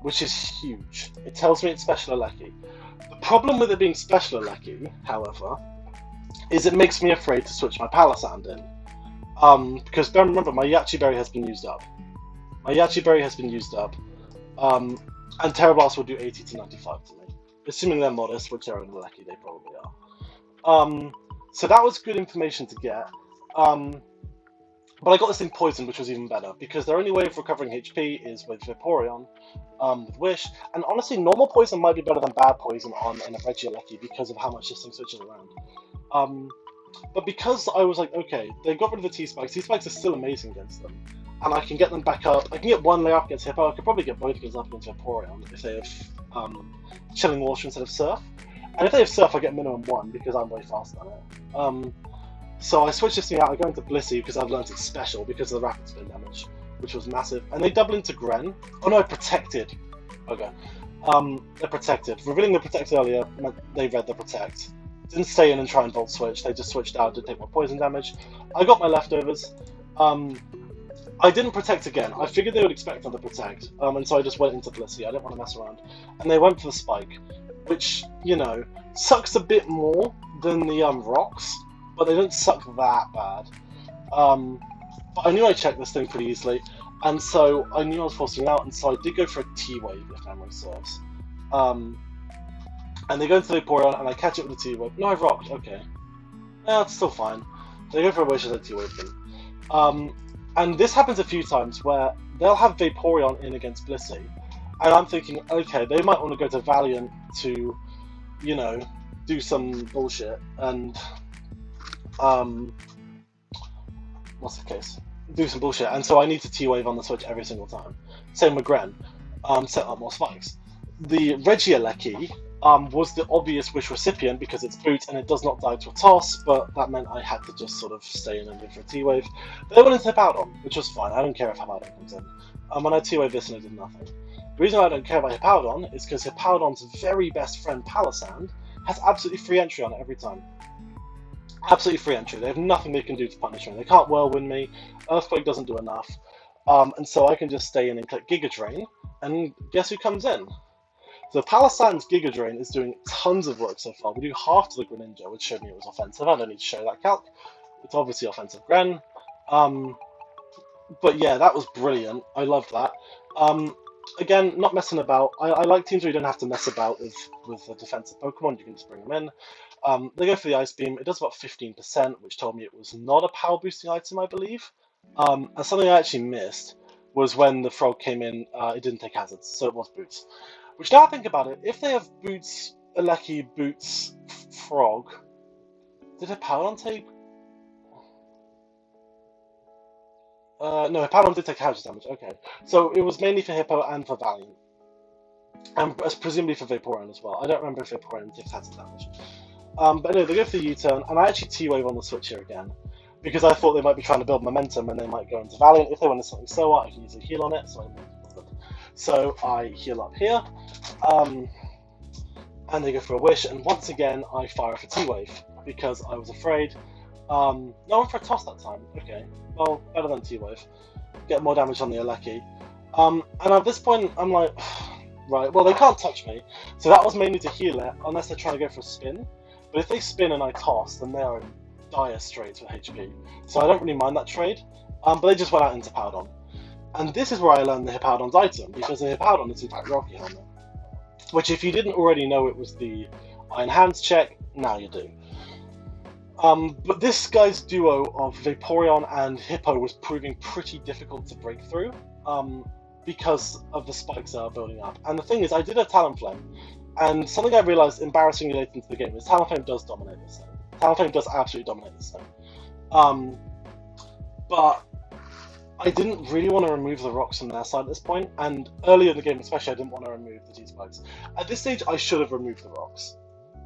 which is huge. It tells me it's special Alecki. The problem with it being special Alecki, however, is it makes me afraid to switch my Palossand in. Because remember, my Yachi Berry has been used up. And Terra Blast will do 80 to 95 to me. assuming they're modest, which they're only lucky, they probably are. So that was good information to get. But I got this thing poisoned, which was even better, because their only way of recovering HP is with Vaporeon, with Wish, and honestly, normal poison might be better than bad poison on an Regieleki because of how much this thing switches around. But because I was like, okay, they got rid of the T-Spikes are still amazing against them, and I can get them back up. I can get one layer up against Hippo, I could probably get both of those up against Vaporeon if they have Chilling Water instead of Surf. And if they have Surf, I get minimum 1 because I'm way faster than it. So I switched this thing out, I go into Blissey because I've learned it's special because of the rapid spin damage, which was massive. And they double into Gren. Oh no, I protected. Okay. They're protected. Revealing the protect earlier meant they read the protect. Didn't stay in and try and Volt Switch, they just switched out to take more poison damage. I got my leftovers. I didn't protect again. I figured they would expect them to protect, and so I just went into Blissey. I didn't want to mess around. And they went for the Spike, which, you know, sucks a bit more than the rocks, but they don't suck that bad. But I knew I checked this thing pretty easily, and so I knew I was forcing it out, and so I did go for a T-Wave, if memory serves. And they go into the Vaporeon, and I catch it with a T-Wave. No, I've rocked, okay. Yeah, it's still fine. They go for a Wish as a T-Wave them. And this happens a few times where they'll have Vaporeon in against Blissey, and I'm thinking, okay, they might want to go to Valiant to, you know, do some bullshit, and, what's the case? Do some bullshit, and so I need to T-Wave on the switch every single time. Same with Gren, set up more spikes. The Regieleki was the obvious Wish recipient because it's Boot and it does not die to a toss, but that meant I had to just sort of stay in and go for a T-Wave. They went into Hippowdon, which was fine. I don't care if Hippowdon comes in. When I T-Wave this and I did nothing. The reason I don't care about Hippowdon is because Hippowdon's very best friend, Palisand, has absolutely free entry on it every time. Absolutely free entry. They have nothing they can do to punish me. They can't Whirlwind me. Earthquake doesn't do enough. And so I can just stay in and click Giga Drain, and guess who comes in? So Palisand's Giga Drain is doing tons of work so far. We do half to the Greninja, which showed me it was offensive. I don't need to show that calc. It's obviously offensive Gren. But yeah, that was brilliant. I loved that. Again, not messing about. I like teams where you don't have to mess about with a defensive Pokemon. You can just bring them in. They go for the Ice Beam. It does about 15%, which told me it was not a power boosting item, I believe. And something I actually missed was when the Frog came in, it didn't take hazards, so it was Boots. Which, now I think about it, if they have Boots, Aleki, Boots, Frog, did Hippowdon take... no, Hippowdon did take hazard damage, okay. So it was mainly for Hippo and for Valiant. And presumably for Vaporeon as well. I don't remember if Vaporeon takes hazard damage. But anyway, they go for the U-turn, and I actually T-Wave on the switch here again. Because I thought they might be trying to build momentum and they might go into Valiant. If they went into something slower, I can easily heal on it, so I So I heal up here, and they go for a Wish, and once again I fire off a T-Wave, because I was afraid. No one for a toss that time, okay, well, better than T-Wave. Get more damage on the Aleki. And at this point, I'm like, right, well, they can't touch me, so that was mainly to heal it, unless they're trying to go for a spin. But if they spin and I toss, then they are in dire straits with HP, so I don't really mind that trade. But they just went out into Powdon. And this is where I learned the Hippowdon's item, because the Hippowdon is in fact Rocky Helmet. Which, if you didn't already know it was the Iron Hands check, now you do. But this guy's duo of Vaporeon and Hippo was proving pretty difficult to break through, because of the spikes that are building up. And the thing is, I did a Talonflame, and something I realised embarrassingly late into the game is Talonflame does dominate this thing. Talonflame does absolutely dominate this thing. But I didn't really want to remove the rocks from their side at this point, and earlier in the game especially I didn't want to remove the T-Spikes. At this stage I should have removed the rocks.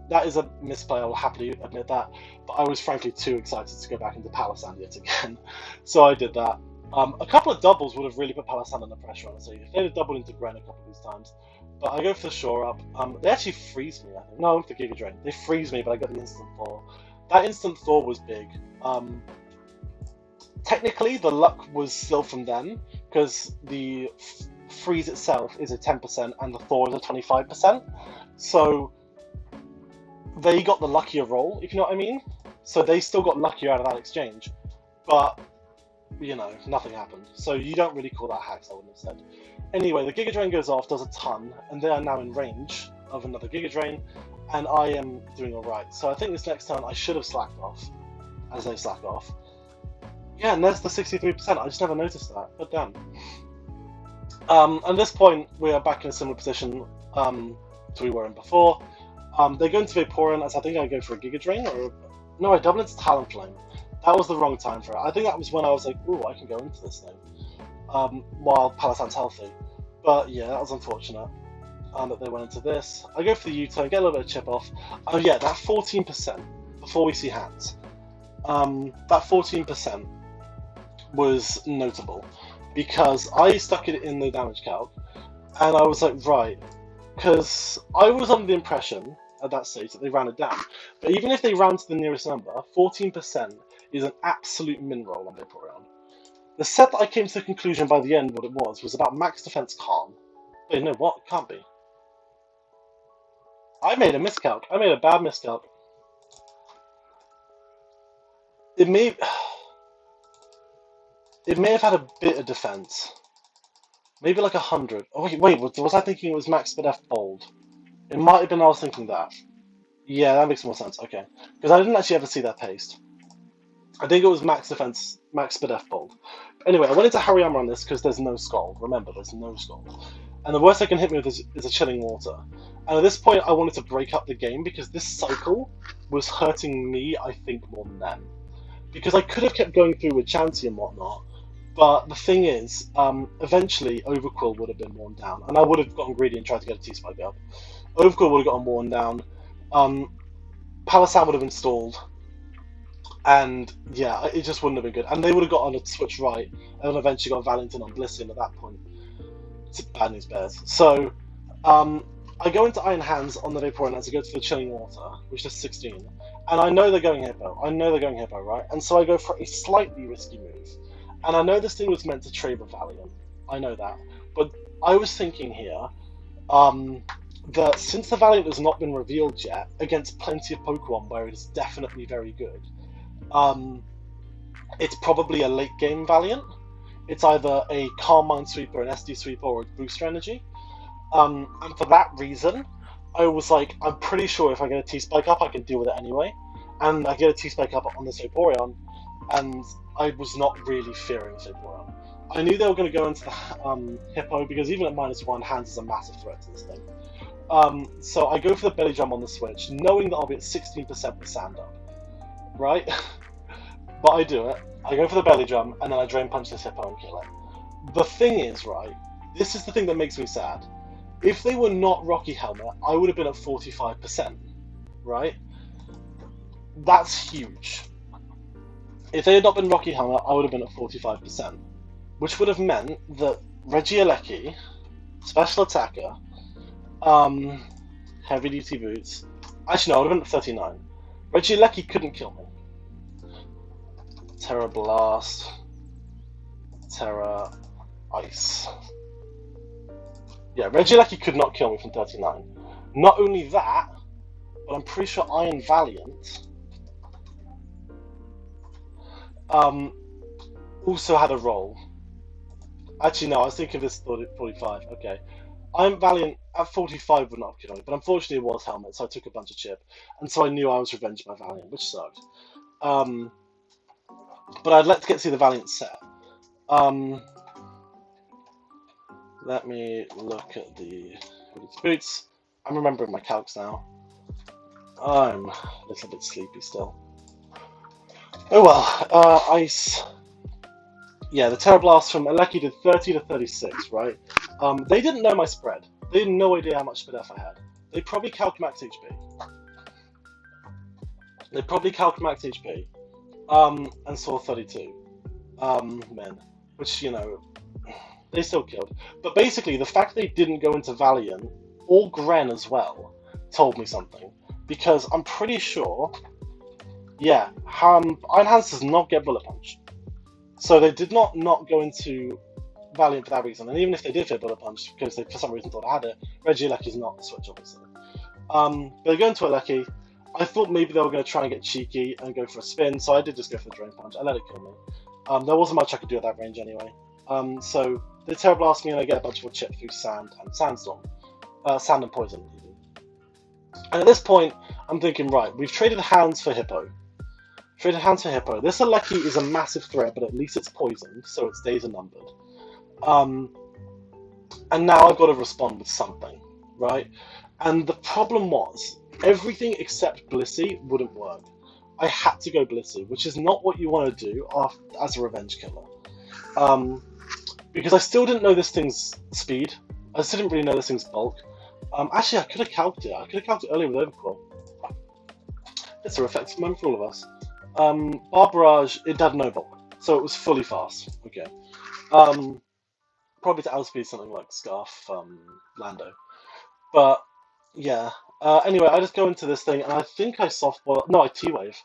That is a misplay, I will happily admit that, but I was frankly too excited to go back into Palisand yet again, so I did that. A couple of doubles would have really put Palisand under pressure, honestly. If they'd have doubled into Gren a couple of these times. But I go for the Shore Up. They actually freeze me, I think. No, I went for Giga Drain. They freeze me, but I got the instant thaw. That instant thaw was big. Technically, the luck was still from them, because the freeze itself is a 10% and the thaw is a 25%. So they got the luckier roll, if you know what I mean. So they still got luckier out of that exchange. But, you know, nothing happened. So you don't really call that hacks, I wouldn't have said. Anyway, the Giga Drain goes off, does a ton, and they are now in range of another Giga Drain, and I am doing alright. So I think this next turn I should have slacked off, as they slack off. Yeah, and there's the 63%, I just never noticed that, but damn. At this point, we are back in a similar position to we were in before. They go into Vaporeon, as I think I go for a Giga Drain, or... No, I double into Talonflame. That was the wrong time for it. I think that was when I was like, ooh, I can go into this thing. While Palossand's healthy. But yeah, that was unfortunate that they went into this. I go for the U-turn, get a little bit of chip off. Oh yeah, that 14%, before we see hands. That 14% was notable, because I stuck it in the damage calc, and I was like, right, because I was under the impression at that stage that they ran it down. But even if they ran to the nearest number, 14% is an absolute min roll on Vaporeon. The set that I came to the conclusion by the end what it was about max defense calm. Wait, no, what? It can't be. I made a miscalc. I made a bad miscalc. It may have had a bit of defense. Maybe like 100. Oh, wait, was I thinking it was max speed F bold? It might have been I was thinking that. Yeah, that makes more sense. Okay. Because I didn't actually ever see that paste. I think it was max defense, max speed F bold. Anyway, I went into Hariyama on this because there's no Scald. Remember, there's no Scald. And the worst they can hit me with is a Chilling Water. And at this point, I wanted to break up the game because this cycle was hurting me, I think, more than them. Because I could have kept going through with Chansey and whatnot, but the thing is, eventually Overquill would have been worn down, and I would have gotten greedy and tried to get a T-Spike up. Overquill would have gotten worn down, Palossand would have been stalled, and yeah, it just wouldn't have been good. And they would have got on a switch right, and then eventually got Valentin on Blissey, and at that point, it's bad news bears. So, I go into Iron Hands on the Vaporeon as I go to the Chilling Water, which is 16, and I know they're going Hippo. Right? And so I go for a slightly risky move. And I know this thing was meant to trade with Valiant, I know that, but I was thinking here, that since the Valiant has not been revealed yet, against plenty of Pokemon where it is definitely very good, it's probably a late game Valiant. It's either a Calm Mind Sweeper, an SD Sweeper, or a Booster Energy. And for that reason, I was like, I'm pretty sure if I get a T-Spike up, I can deal with it anyway. And I get a T-Spike up on this Vaporeon, and I was not really fearing Vaporeon. I knew they were going to go into the Hippo, because even at -1, Hands is a massive threat to this thing. So I go for the Belly Drum on the switch, knowing that I'll be at 16% with Sand up. Right? But I do it. I go for the Belly Drum, and then I Drain Punch this Hippo and kill it. The thing is, right, this is the thing that makes me sad. If they were not Rocky Helmet, I would have been at 45%, right? That's huge. If they had not been Rocky Helmet, I would have been at 45%, which would have meant that Regieleki, Special Attacker, Heavy Duty Boots, actually no, I would have been at 39. Regieleki couldn't kill me. Terra Blast, Terra Ice. Yeah, Regieleki could not kill me from 39. Not only that, but I'm pretty sure Iron Valiant also had a roll. Actually, no, I was thinking of this 45. Okay. Iron Valiant at 45 would not have killed me, but unfortunately it was Helmet, so I took a bunch of chip. And so I knew I was revenged by Valiant, which sucked. But I'd like to get to see the Valiant set. Let me look at the boots. I'm remembering my calcs now. I'm a little bit sleepy still. Oh well, Ice. Yeah, the Terra Blast from Eleki did 30 to 36, right? They didn't know my spread. They had no idea how much speed F I had. They probably calc max HP. And saw 32 men, which, you know, they still killed. But basically, the fact they didn't go into Valiant, or Gren as well, told me something. Because I'm pretty sure, yeah, Iron Hands does not get Bullet Punch. So they did not go into Valiant for that reason. And even if they did fit Bullet Punch, because they for some reason thought I had it, Regieleki is not the switch, obviously. But they go into Eleki. I thought maybe they were going to try and get cheeky and go for a spin, so I did just go for the Drain Punch. I let it kill me. There wasn't much I could do at that range anyway. So they Terra Blast me and I get a bunch more chip through Sand and Sandstorm. Sand and Poison, even. And at this point, I'm thinking, right, we've traded Hounds for Hippo. Traded Hounds for Hippo. This Aleki is a massive threat, but at least it's poisoned, so its days are numbered. And now I've got to respond with something, right? And the problem was, everything except Blissey wouldn't work. I had to go Blissey, which is not what you want to do as a revenge killer. Because I still didn't know this thing's speed. I still didn't really know this thing's bulk. Actually, I could have calced it. I could have calced it earlier with Overclaw. It's a reflective moment for all of us. Barbarage, it had no bulk, so it was fully fast. Okay. Probably to outspeed something like Scarf Lando. But, yeah. Anyway, I just go into this thing, and I think I softball. No, I T-Wave.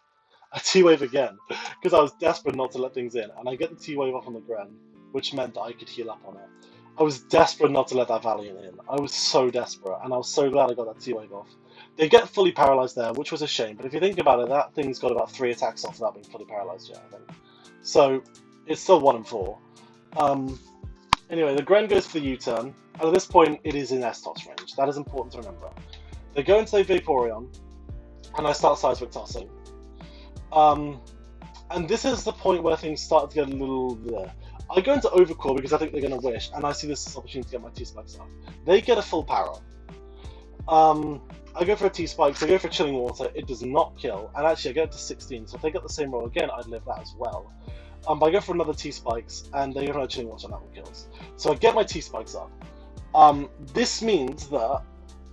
I T-Wave again, because I was desperate not to let things in, and I get the T-Wave off on the Gren, which meant that I could heal up on it. I was desperate not to let that Valiant in. I was so desperate, and I was so glad I got that T-Wave off. They get fully paralyzed there, which was a shame, but if you think about it, that thing's got about 3 attacks off without being fully paralyzed yet, I think. So, it's still 1 and 4. Anyway, the Gren goes for the U-turn, and at this point, it is in S-toss range. That is important to remember. They go into Vaporeon, and I start Seismic Tossing. And this is the point where things start to get a little... I go into Overclaw because I think they're going to Wish, and I see this as an opportunity to get my T-Spikes up. They get a full power. I go for a T-Spikes, I go for Chilling Water, it does not kill, and actually I get it to 16, so if they get the same roll again, I'd live that as well. But I go for another T-Spikes, and they go for another Chilling Water, and that one kills. So I get my T-Spikes up. This means that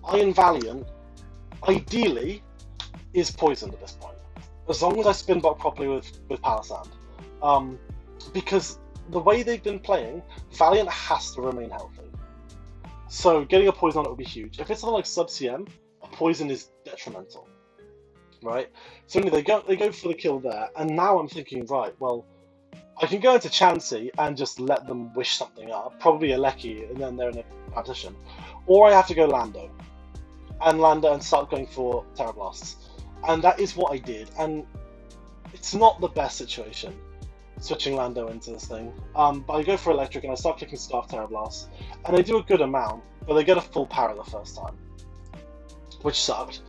Iron Valiant, ideally, is poisoned at this point. As long as I spin block properly with Palisand. Because the way they've been playing, Valiant has to remain healthy. So getting a poison on it would be huge. If it's something like Sub-CM, a poison is detrimental. Right? So anyway, they go for the kill there, and now I'm thinking, right, well, I can go into Chansey and just let them wish something up, probably a Lecky, and then they're in a partition. Or I have to go Lando. And start going for Terra Blasts. And that is what I did, and it's not the best situation, switching Lando into this thing. But I go for Electric, and I start clicking Scarf Terra Blast, and they do a good amount, but they get a full power the first time, which sucked.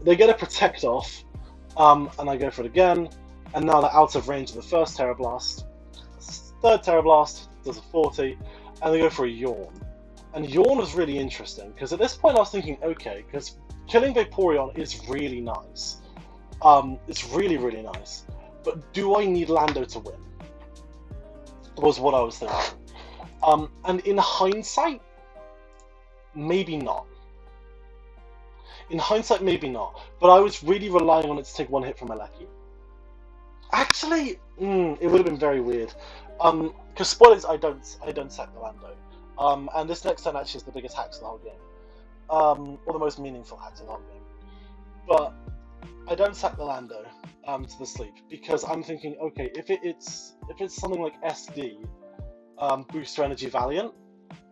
They get a Protect off, and I go for it again, and now they're out of range of the first Terra Blast. Third Terra Blast does a 40, and they go for a Yawn. And Yawn was really interesting, because at this point I was thinking, okay, because killing Vaporeon is really nice. It's really, really nice. But do I need Lando to win? Was what I was thinking. And in hindsight, maybe not. In hindsight, maybe not. But I was really relying on it to take 1 hit from Aleki. Actually, it would have been very weird. Because spoilers, I don't sack the Lando. And this next turn actually is the biggest hacks of the whole game. Or the most meaningful hacks of the whole game. But I don't sack the Lando to the sleep, because I'm thinking, okay, if it's something like SD, Booster Energy Valiant,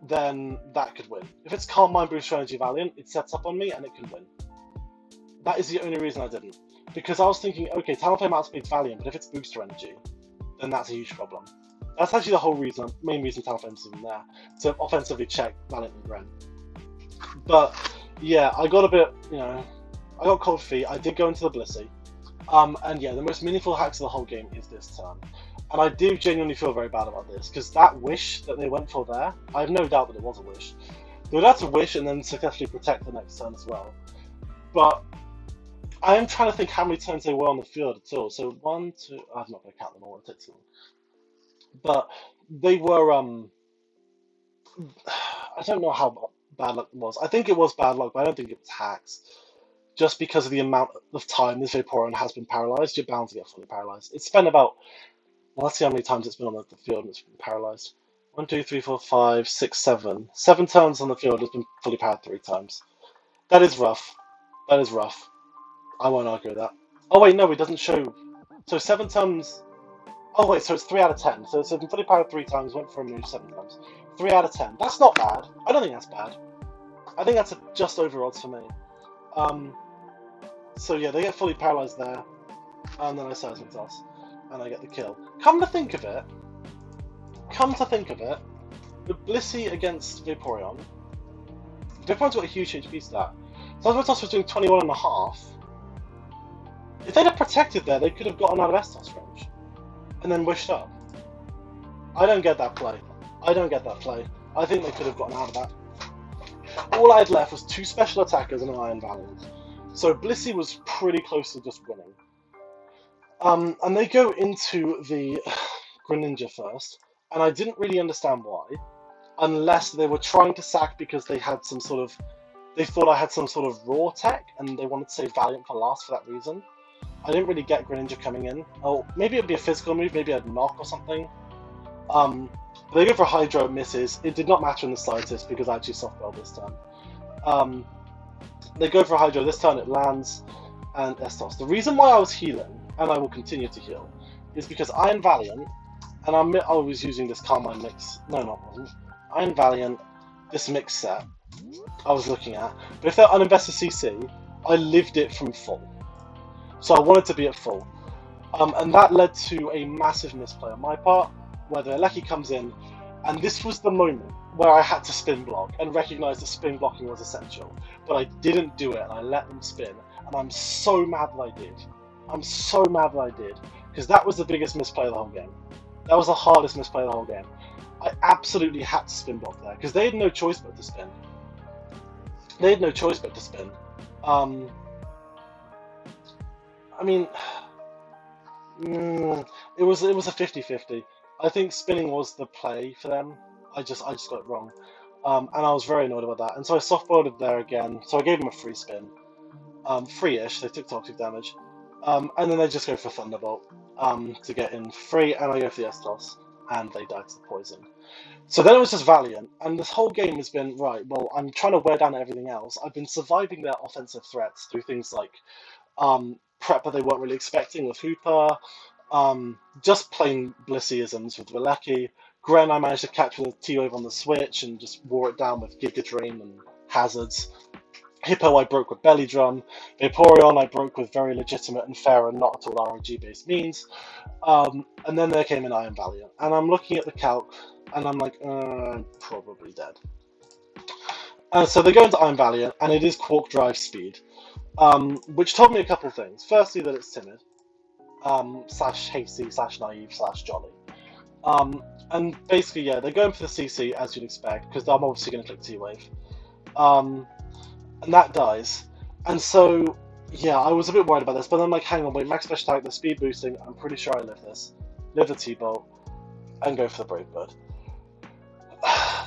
then that could win. If it's Calm Mind Booster Energy Valiant, it sets up on me and it can win. That is the only reason I didn't. Because I was thinking, okay, Talonflame outspeeds Valiant, but if it's Booster Energy, then that's a huge problem. That's actually the whole reason, main reason Talonflame's even there, to offensively check Valiant and Gren. But yeah, I got a bit, I got cold feet. I did go into the Blissey. And yeah, the most meaningful hacks of the whole game is this turn. And I do genuinely feel very bad about this, because that wish that they went for there, I have no doubt that it was a wish. They would have to wish and then successfully protect the next turn as well. But I am trying to think how many turns they were on the field at all. So 1, 2, I'm not going to count them all, it takes too long. But they were, I don't know how bad luck it was. I think it was bad luck, but I don't think it was hacks. Just because of the amount of time this Vaporeon has been paralyzed, you're bound to get fully paralyzed. It's spent about, well, let's see how many times it's been on the field and it's been paralyzed. 1, 2, 3, 4, 5, 6, 7. 7 turns on the field, it's been fully paralyzed 3 times. That is rough. That is rough. I won't argue with that. Oh wait, no, it doesn't show. So 7 turns. Oh wait, so it's 3 out of 10. So it's been fully paralyzed 3 times, went for a move 7 times. 3 out of 10. That's not bad. I don't think that's bad. I think that's just over odds for me. So yeah, they get fully paralyzed there, and then I Seismic Toss, and I get the kill. Come to think of it, the Blissey against Vaporeon, Vaporeon's got a huge HP stat, Sandcastle was doing 21.5. If they'd have protected there, they could have gotten out of Estos range. And then wished up. I don't get that play. I don't get that play. I think they could have gotten out of that. All I had left was 2 special attackers and an Iron Valiant. So Blissey was pretty close to just winning. And they go into the Greninja first, and I didn't really understand why, unless they were trying to sack because they had some sort of, they thought I had some sort of raw tech, and they wanted to save Valiant for last for that reason. I didn't really get Greninja coming in. Oh, maybe it'd be a physical move, maybe I'd knock or something. They go for Hydro, it misses. It did not matter in the slightest because I actually softballed this turn. They go for Hydro, this turn it lands, and Estos. The reason why I was healing, and I will continue to heal, is because Iron Valiant, and I was using this Carmine mix, no, no, I wasn't. Iron Valiant, this mix set, I was looking at, but if they're uninvested CC, I lived it from full. So I wanted to be at full. And that led to a massive misplay on my part, where the Alecki comes in, and this was the moment where I had to spin block and recognise that spin blocking was essential. But I didn't do it, and I let them spin, and I'm so mad that I did. I'm so mad that I did, because that was the biggest misplay of the whole game. That was the hardest misplay of the whole game. I absolutely had to spin block there, because they had no choice but to spin. They had no choice but to spin. I mean, it was a 50-50. I think spinning was the play for them. I just got it wrong. And I was very annoyed about that. And so I softballed there again. So I gave them a free spin. Free-ish, they took toxic damage. And then they just go for Thunderbolt to get in free, and I go for the S-Toss, and they die to the poison. So then it was just Valiant, and this whole game has been, right, well, I'm trying to wear down everything else. I've been surviving their offensive threats through things like prep that they weren't really expecting with Hooper, just plain Blisseyisms with Alecki. Gren I managed to catch with a T-Wave on the Switch and just wore it down with Giga Drain and Hazards. Hippo I broke with Belly Drum. Vaporeon I broke with very legitimate and fair and not at all RNG based means. And then there came an Iron Valiant. And I'm looking at the calc and I'm like, I'm probably dead. So they go into Iron Valiant and it is Quark Drive Speed. Which told me a couple of things. Firstly, that it's timid. Slash hasty, slash naive, slash jolly. And basically, yeah, they're going for the CC as you'd expect, because I'm obviously going to click T-Wave. And that dies. And so, yeah, I was a bit worried about this, but then I'm like, hang on, wait, max special attack, the speed boosting, I'm pretty sure I live this. Live the T-Bolt, and go for the Brave Bird.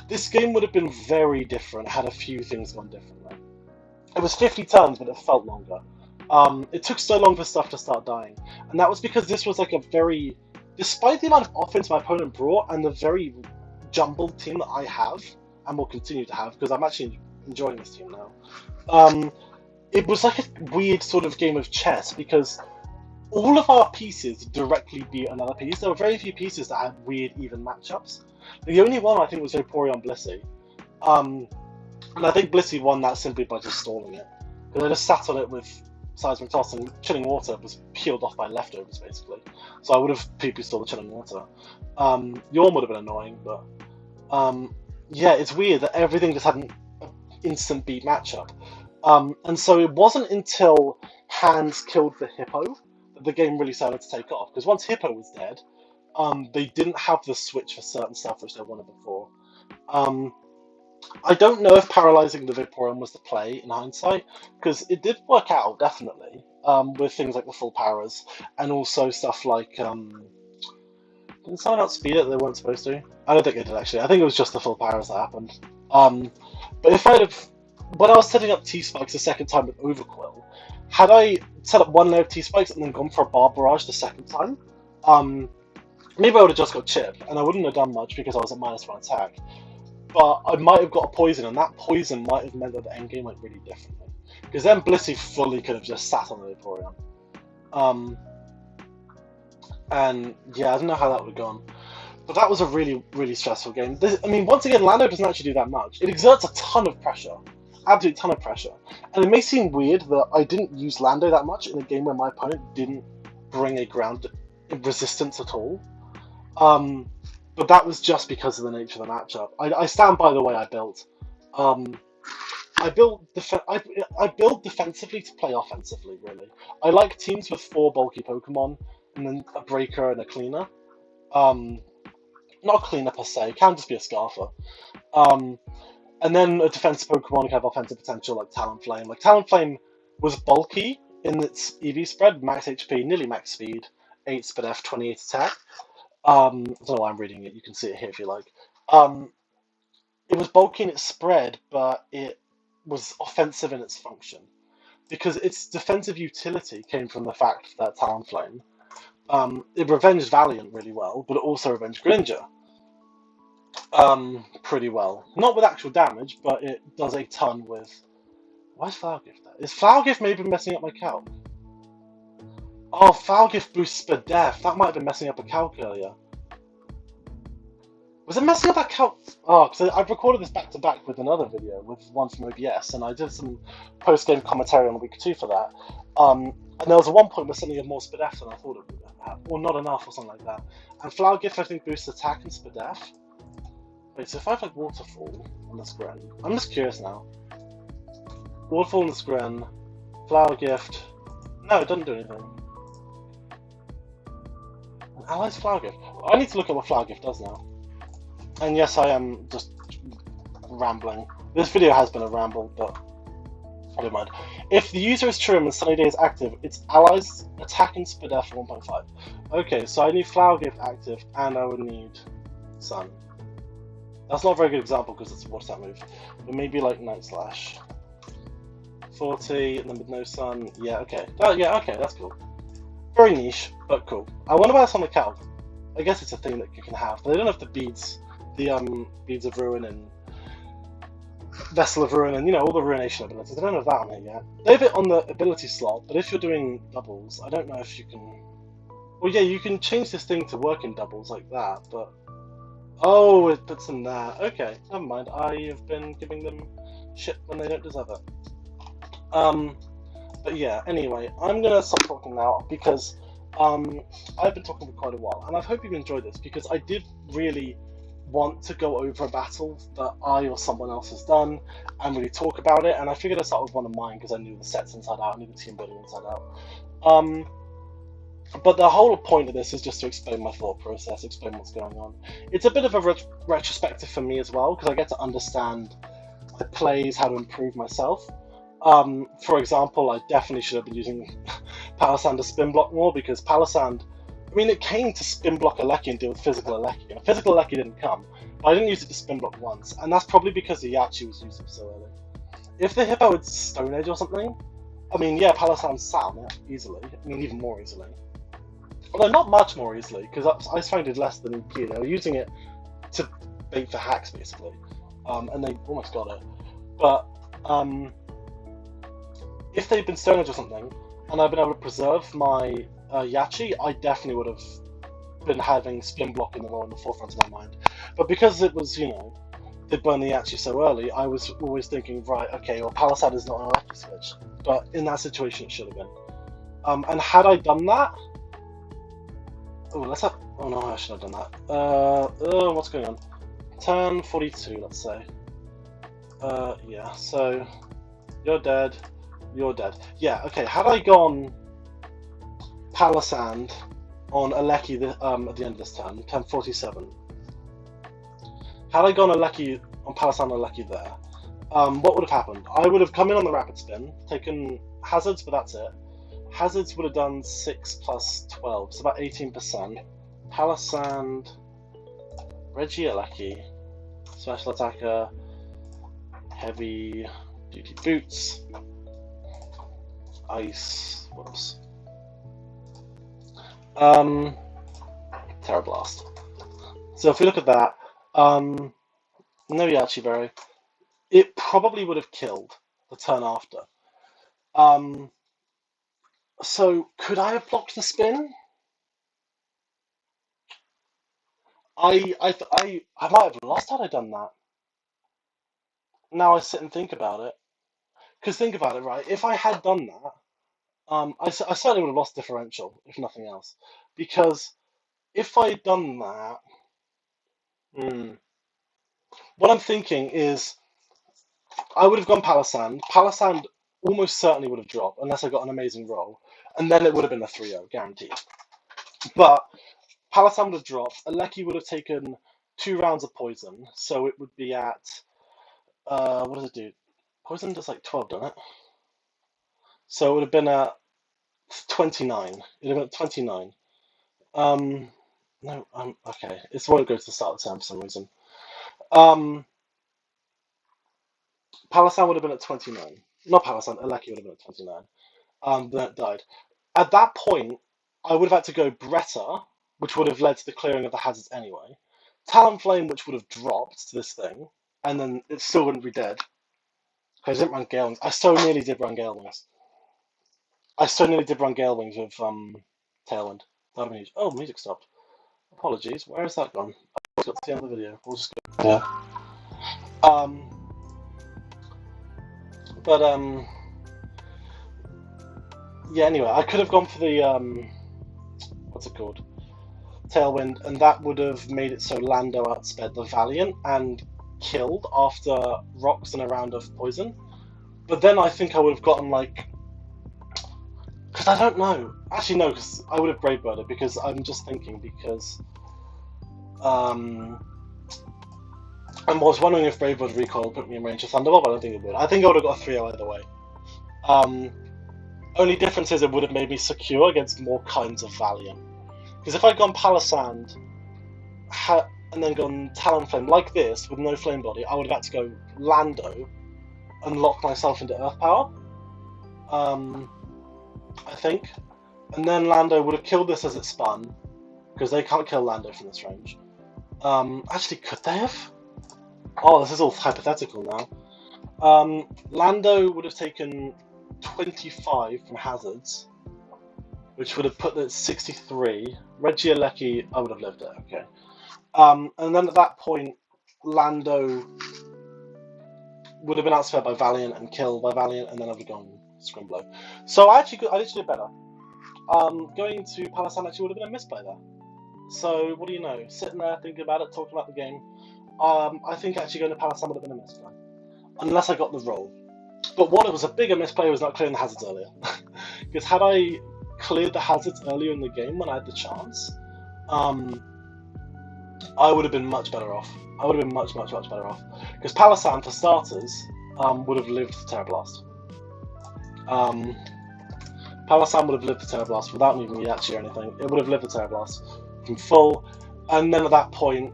This game would have been very different had a few things gone differently. It was 50 turns, but it felt longer. It took so long for stuff to start dying. And that was because this was like a very... Despite the amount of offense my opponent brought, and the very jumbled team that I have, and will continue to have, because I'm actually enjoying this team now, it was like a weird sort of game of chess, because all of our pieces directly beat another piece. There were very few pieces that had weird even matchups. The only one I think was Vaporeon Blissey. And I think Blissey won that simply by just stalling it. Because I just sat on it with Seismic Toss, and Chilling Water was peeled off by leftovers, basically. So I would have PP stalled the Chilling Water. Yawn would have been annoying, but... yeah, it's weird that everything just had an instant beat matchup. And so it wasn't until Hands killed the Hippo that the game really started to take off. Because once Hippo was dead, they didn't have the switch for certain stuff which they wanted before. I don't know if paralysing the Vaporeon was the play in hindsight, because it did work out, definitely, with things like the full powers, and also stuff like... didn't someone outspeed it that they weren't supposed to? I don't think it did, actually. I think it was just the full powers that happened. But if I'd have... When I was setting up T-Spikes the second time with Overquill, had I set up one layer of T-Spikes and then gone for a Barb Barrage the second time, maybe I would have just got Chip, and I wouldn't have done much because I was at -1 attack. But I might have got a poison, and that poison might have meant that the endgame went really differently. Because then Blissey fully could have just sat on the Vaporeon. And yeah, I don't know how that would have gone. But that was a really, really stressful game. I mean, once again, Lando doesn't actually do that much. It exerts a ton of pressure. Absolute ton of pressure. And it may seem weird that I didn't use Lando that much in a game where my opponent didn't bring a ground resistance at all. But that was just because of the nature of the matchup. I stand by the way I built. I build I build defensively to play offensively. Really, I like teams with 4 bulky Pokemon and then a breaker and a cleaner. Um, Not a cleaner per se, it can just be a Scarfer. Um, and then a defensive Pokemon can have offensive potential like Talonflame. Like Talonflame was bulky in its EV spread, max HP, nearly max speed, 8 speed F, 28 attack. I don't know why I'm reading it. You can see it here if you like. Um, it was bulky in its spread, but it was offensive in its function because its defensive utility came from the fact that Talonflame it revenged Valiant really well, but it also revenged Greninja pretty well. Not with actual damage, but it does a ton with. Why is Flower Gift there? Is Flower Gift maybe messing up my calc? Oh, Flower Gift boosts Spadef. That might have been messing up a calc earlier. Was it messing up that calc? Oh, because I've recorded this back to back with another video, with one from OBS, and I did some post game commentary on week 2 for that. And there was a one point where something had more Spadef than I thought it would have, or not enough, or something like that. And Flower Gift, I think, boosts attack and Spadef. Wait, so if I have like Waterfall on this Gren, I'm just curious now. Waterfall on this Gren, Flower Gift. No, it doesn't do anything. Allies Flower Gift. I need to look at what Flower Gift does now. And yes, I am just rambling. This video has been a ramble, but I don't mind. If the user is Trim and Sunny Day is active, its allies attack and speed F 1.5. Okay, so I need Flower Gift active, and I would need Sun. That's not a very good example because it's a water type move. But maybe like Night Slash. 40, and then with no Sun. Yeah, okay. Yeah, okay, that's cool. Very niche, but cool. I wonder why it's on the calc. I guess it's a thing that you can have. But they don't have the beads. The Beads of Ruin and Vessel of Ruin and, you know, all the Ruination abilities. They don't have that on here yet. They have it on the ability slot, but if you're doing doubles, I don't know if you can... Well, yeah, you can change this thing to work in doubles like that, but... Oh, it puts them there. Okay, never mind. I have been giving them shit when they don't deserve it. But yeah, anyway, I'm gonna stop talking now because I've been talking for quite a while, and I hope you've enjoyed this because I did really want to go over a battle that I or someone else has done and really talk about it, and I figured I'd start with one of mine because I knew the sets inside out, I knew the team building inside out. But the whole point of this is just to explain my thought process, explain what's going on. It's a bit of a retrospective for me as well, because I get to understand my plays, how to improve myself. For example, I definitely should have been using Palossand to spin block more, because Palossand, I mean, it came to spin block Alecki and deal with physical Alecki, and physical Alecki didn't come, but I didn't use it to spin block once, and that's probably because the Yachi was used so early. If the Hippo had Stone Edge or something, I mean, yeah, Palossand sat on it easily, I mean, even more easily. Although not much more easily, because Ice Fang did less than EP. They were using it to bait for hacks, basically, and they almost got it. But if they'd been Stone Edge or something, and I'd been able to preserve my Yachi, I definitely would have been having spin block in the forefront of my mind. But because it was, you know, they burned the Yachi so early, I was always thinking, right, okay, well, Palossand is not an Alecki switch. But in that situation, it should have been. And had I done that... Oh, let's have... Oh no, I should have done that. What's going on? Turn 42, let's say. Yeah, so... You're dead. You're dead. Yeah, okay, had I gone Palossand on Alecki at the end of this turn, turn 47. Had I gone Alecki on Palossand and Alecki there, what would have happened? I would have come in on the Rapid Spin, taken hazards, but that's it. Hazards would have done 6 plus 12, so about 18%. Palossand, Reggie Alecki, Special Attacker, Heavy Duty Boots, Ice, whoops. Terra Blast. So if we look at that, no Yachi Berry, it probably would have killed the turn after. So could I have blocked the spin? I might have lost had I done that. Now I sit and think about it. Because think about it, right? If I had done that, I certainly would have lost differential, if nothing else. Because if I'd done that, what I'm thinking is, I would have gone Palisand. Palisand almost certainly would have dropped unless I got an amazing roll, and then it would have been a 3-0 guaranteed. But Palisand would have dropped. Aleki would have taken 2 rounds of poison, so it would be at what does it do? Poison does like 12, doesn't it? So it would have been at 29. It would have been at 29. No, okay. It's won't go to the start of the term for some reason. Palisand would have been at 29. Not Palisand, Aleki would have been at 29. Then it died. At that point, I would have had to go Bretta, which would have led to the clearing of the hazards anyway. Talonflame, which would have dropped to this thing, and then it still wouldn't be dead. Because I didn't run Gale Wings. I so nearly did run Gale Wings. I so nearly did run Gale Wings with Tailwind. That would have been huge. Oh, music stopped. Apologies. Where has that gone? I got to the end of the video. We'll just go. Yeah. But yeah. Anyway, I could have gone for the what's it called? Tailwind, and that would have made it so Lando outsped the Valiant and killed after rocks and a round of poison. But then I think I would have gotten like, because I don't know. Actually, no, because I would have Brave Birded, because I'm just thinking because I was wondering if Brave Bird recoil would put me in range of Thunderbolt, but I don't think it would. I think I would have got a 3-0 either way. Only difference is it would have made me secure against more kinds of Valiant. Because if I'd gone Palisand and then gone Talonflame like this with no Flame Body, I would have had to go Lando and lock myself into Earth Power. I think. And then Lando would have killed this as it spun, because they can't kill Lando from this range. Actually, could they have? Oh, this is all hypothetical now. Lando would have taken 25 from hazards, which would have put it at 63. Reggie Alecki, I would have lived it, okay. And then at that point, Lando would have been outsped by Valiant and killed by Valiant, and then I would have gone Scrimblow. So I literally did better. Going to Palisand actually would have been a misplay there. So what do you know? Sitting there thinking about it, talking about the game. I think actually going to Palisand would have been a misplay, unless I got the roll. But what it was a bigger misplay was not clearing the hazards earlier. Because had I cleared the hazards earlier in the game when I had the chance, I would have been much better off. I would have been much better off. Because Palisand, for starters, would have lived the Terra Blast. Palisand would have lived the Terra Blast without needing Yachi or anything. It would have lived the Terra Blast from full. And then at that point,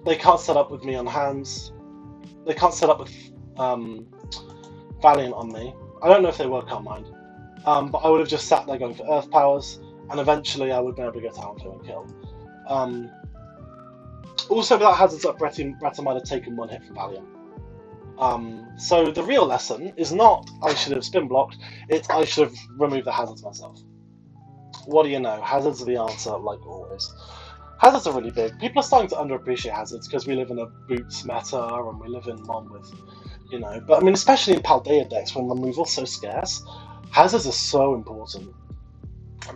they can't set up with me on hands. They can't set up with Valiant on me. I don't know if they will, can't mind. But I would have just sat there going for Earth Powers, and eventually I would be able to go Talonflame and kill. Also, without hazards up, Bretta might have taken 1 hit from Valiant. So the real lesson is not I should have spin blocked, it's I should have removed the hazards myself. What do you know? Hazards are the answer, like always. Hazards are really big. People are starting to underappreciate hazards because we live in a boots meta and we live in one with, you know. But I mean, especially in Paldea decks when removal's so scarce, hazards are so important.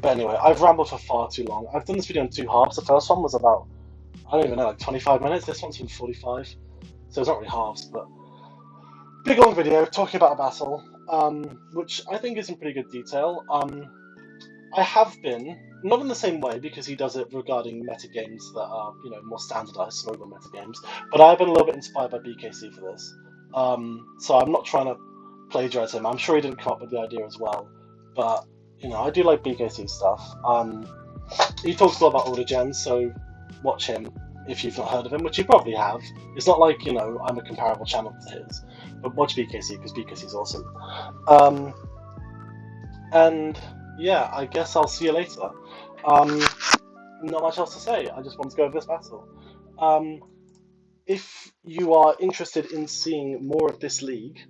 But anyway, I've rambled for far too long. I've done this video in 2 halves. The first one was about, I don't even know, like 25 minutes. This one's been 45. So it's not really halves, but big long video talking about a battle, which I think is in pretty good detail. I have been, not in the same way because he does it regarding meta games that are, you know, more standardized, mobile meta games, but I've been a little bit inspired by BKC for this. So I'm not trying to plagiarize him. I'm sure he didn't come up with the idea as well, but, you know, I do like BKC stuff. He talks a lot about order gens, so watch him if you've not heard of him, which you probably have. It's not like, you know, I'm a comparable channel to his, but watch BKC because BKC is awesome. And yeah, I guess I'll see you later. Not much else to say. I just want to go over this battle. If you are interested in seeing more of this league,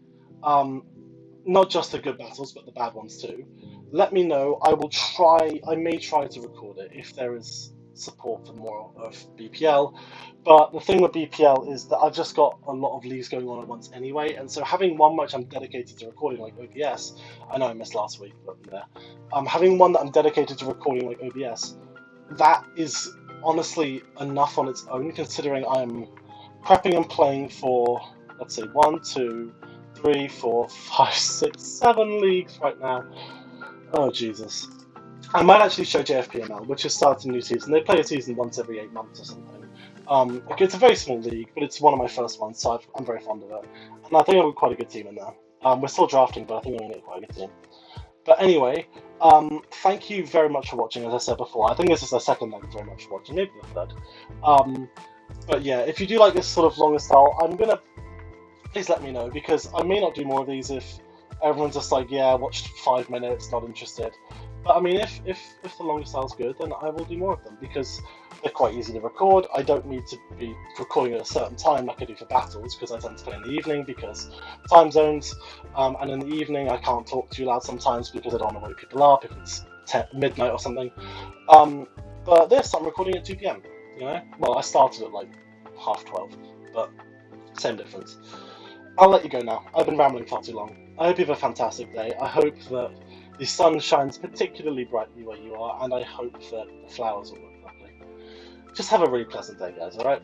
not just the good battles, but the bad ones too, let me know. I may try to record it if there is support for more of BPL. But the thing with BPL is that I've just got a lot of leagues going on at once anyway, and so having one which I'm dedicated to recording like OBS, I know I missed last week, but yeah, having one that I'm dedicated to recording like OBS, that is honestly enough on its own, considering I'm prepping and playing for let's see, 1, 2, 3, 4, 5, 6, 7 leagues right now. Oh, Jesus. I might actually show JFPML, which has started a new season. They play a season once every 8 months or something. It's a very small league, but it's one of my first ones, so I'm very fond of it. And I think I've got quite a good team in there. We're still drafting, but I think we're going to get quite a good team. But anyway, thank you very much for watching, as I said before. I think this is the second thank you very much for watching, maybe the third. But yeah, if you do like this sort of longer style, please let me know, because I may not do more of these if everyone's just like, yeah, I watched 5 minutes, not interested. But I mean, if the longer style's good, then I will do more of them, because they're quite easy to record. I don't need to be recording at a certain time like I do for battles, because I tend to play in the evening because time zones, and in the evening I can't talk too loud sometimes because I don't want to wake people up if it's midnight or something. But this, I'm recording at 2 PM, you know? Well, I started at like 12:30, but same difference. I'll let you go now. I've been rambling far too long. I hope you have a fantastic day. I hope that the sun shines particularly brightly where you are, and I hope that the flowers will work properly. Just have a really pleasant day, guys, alright?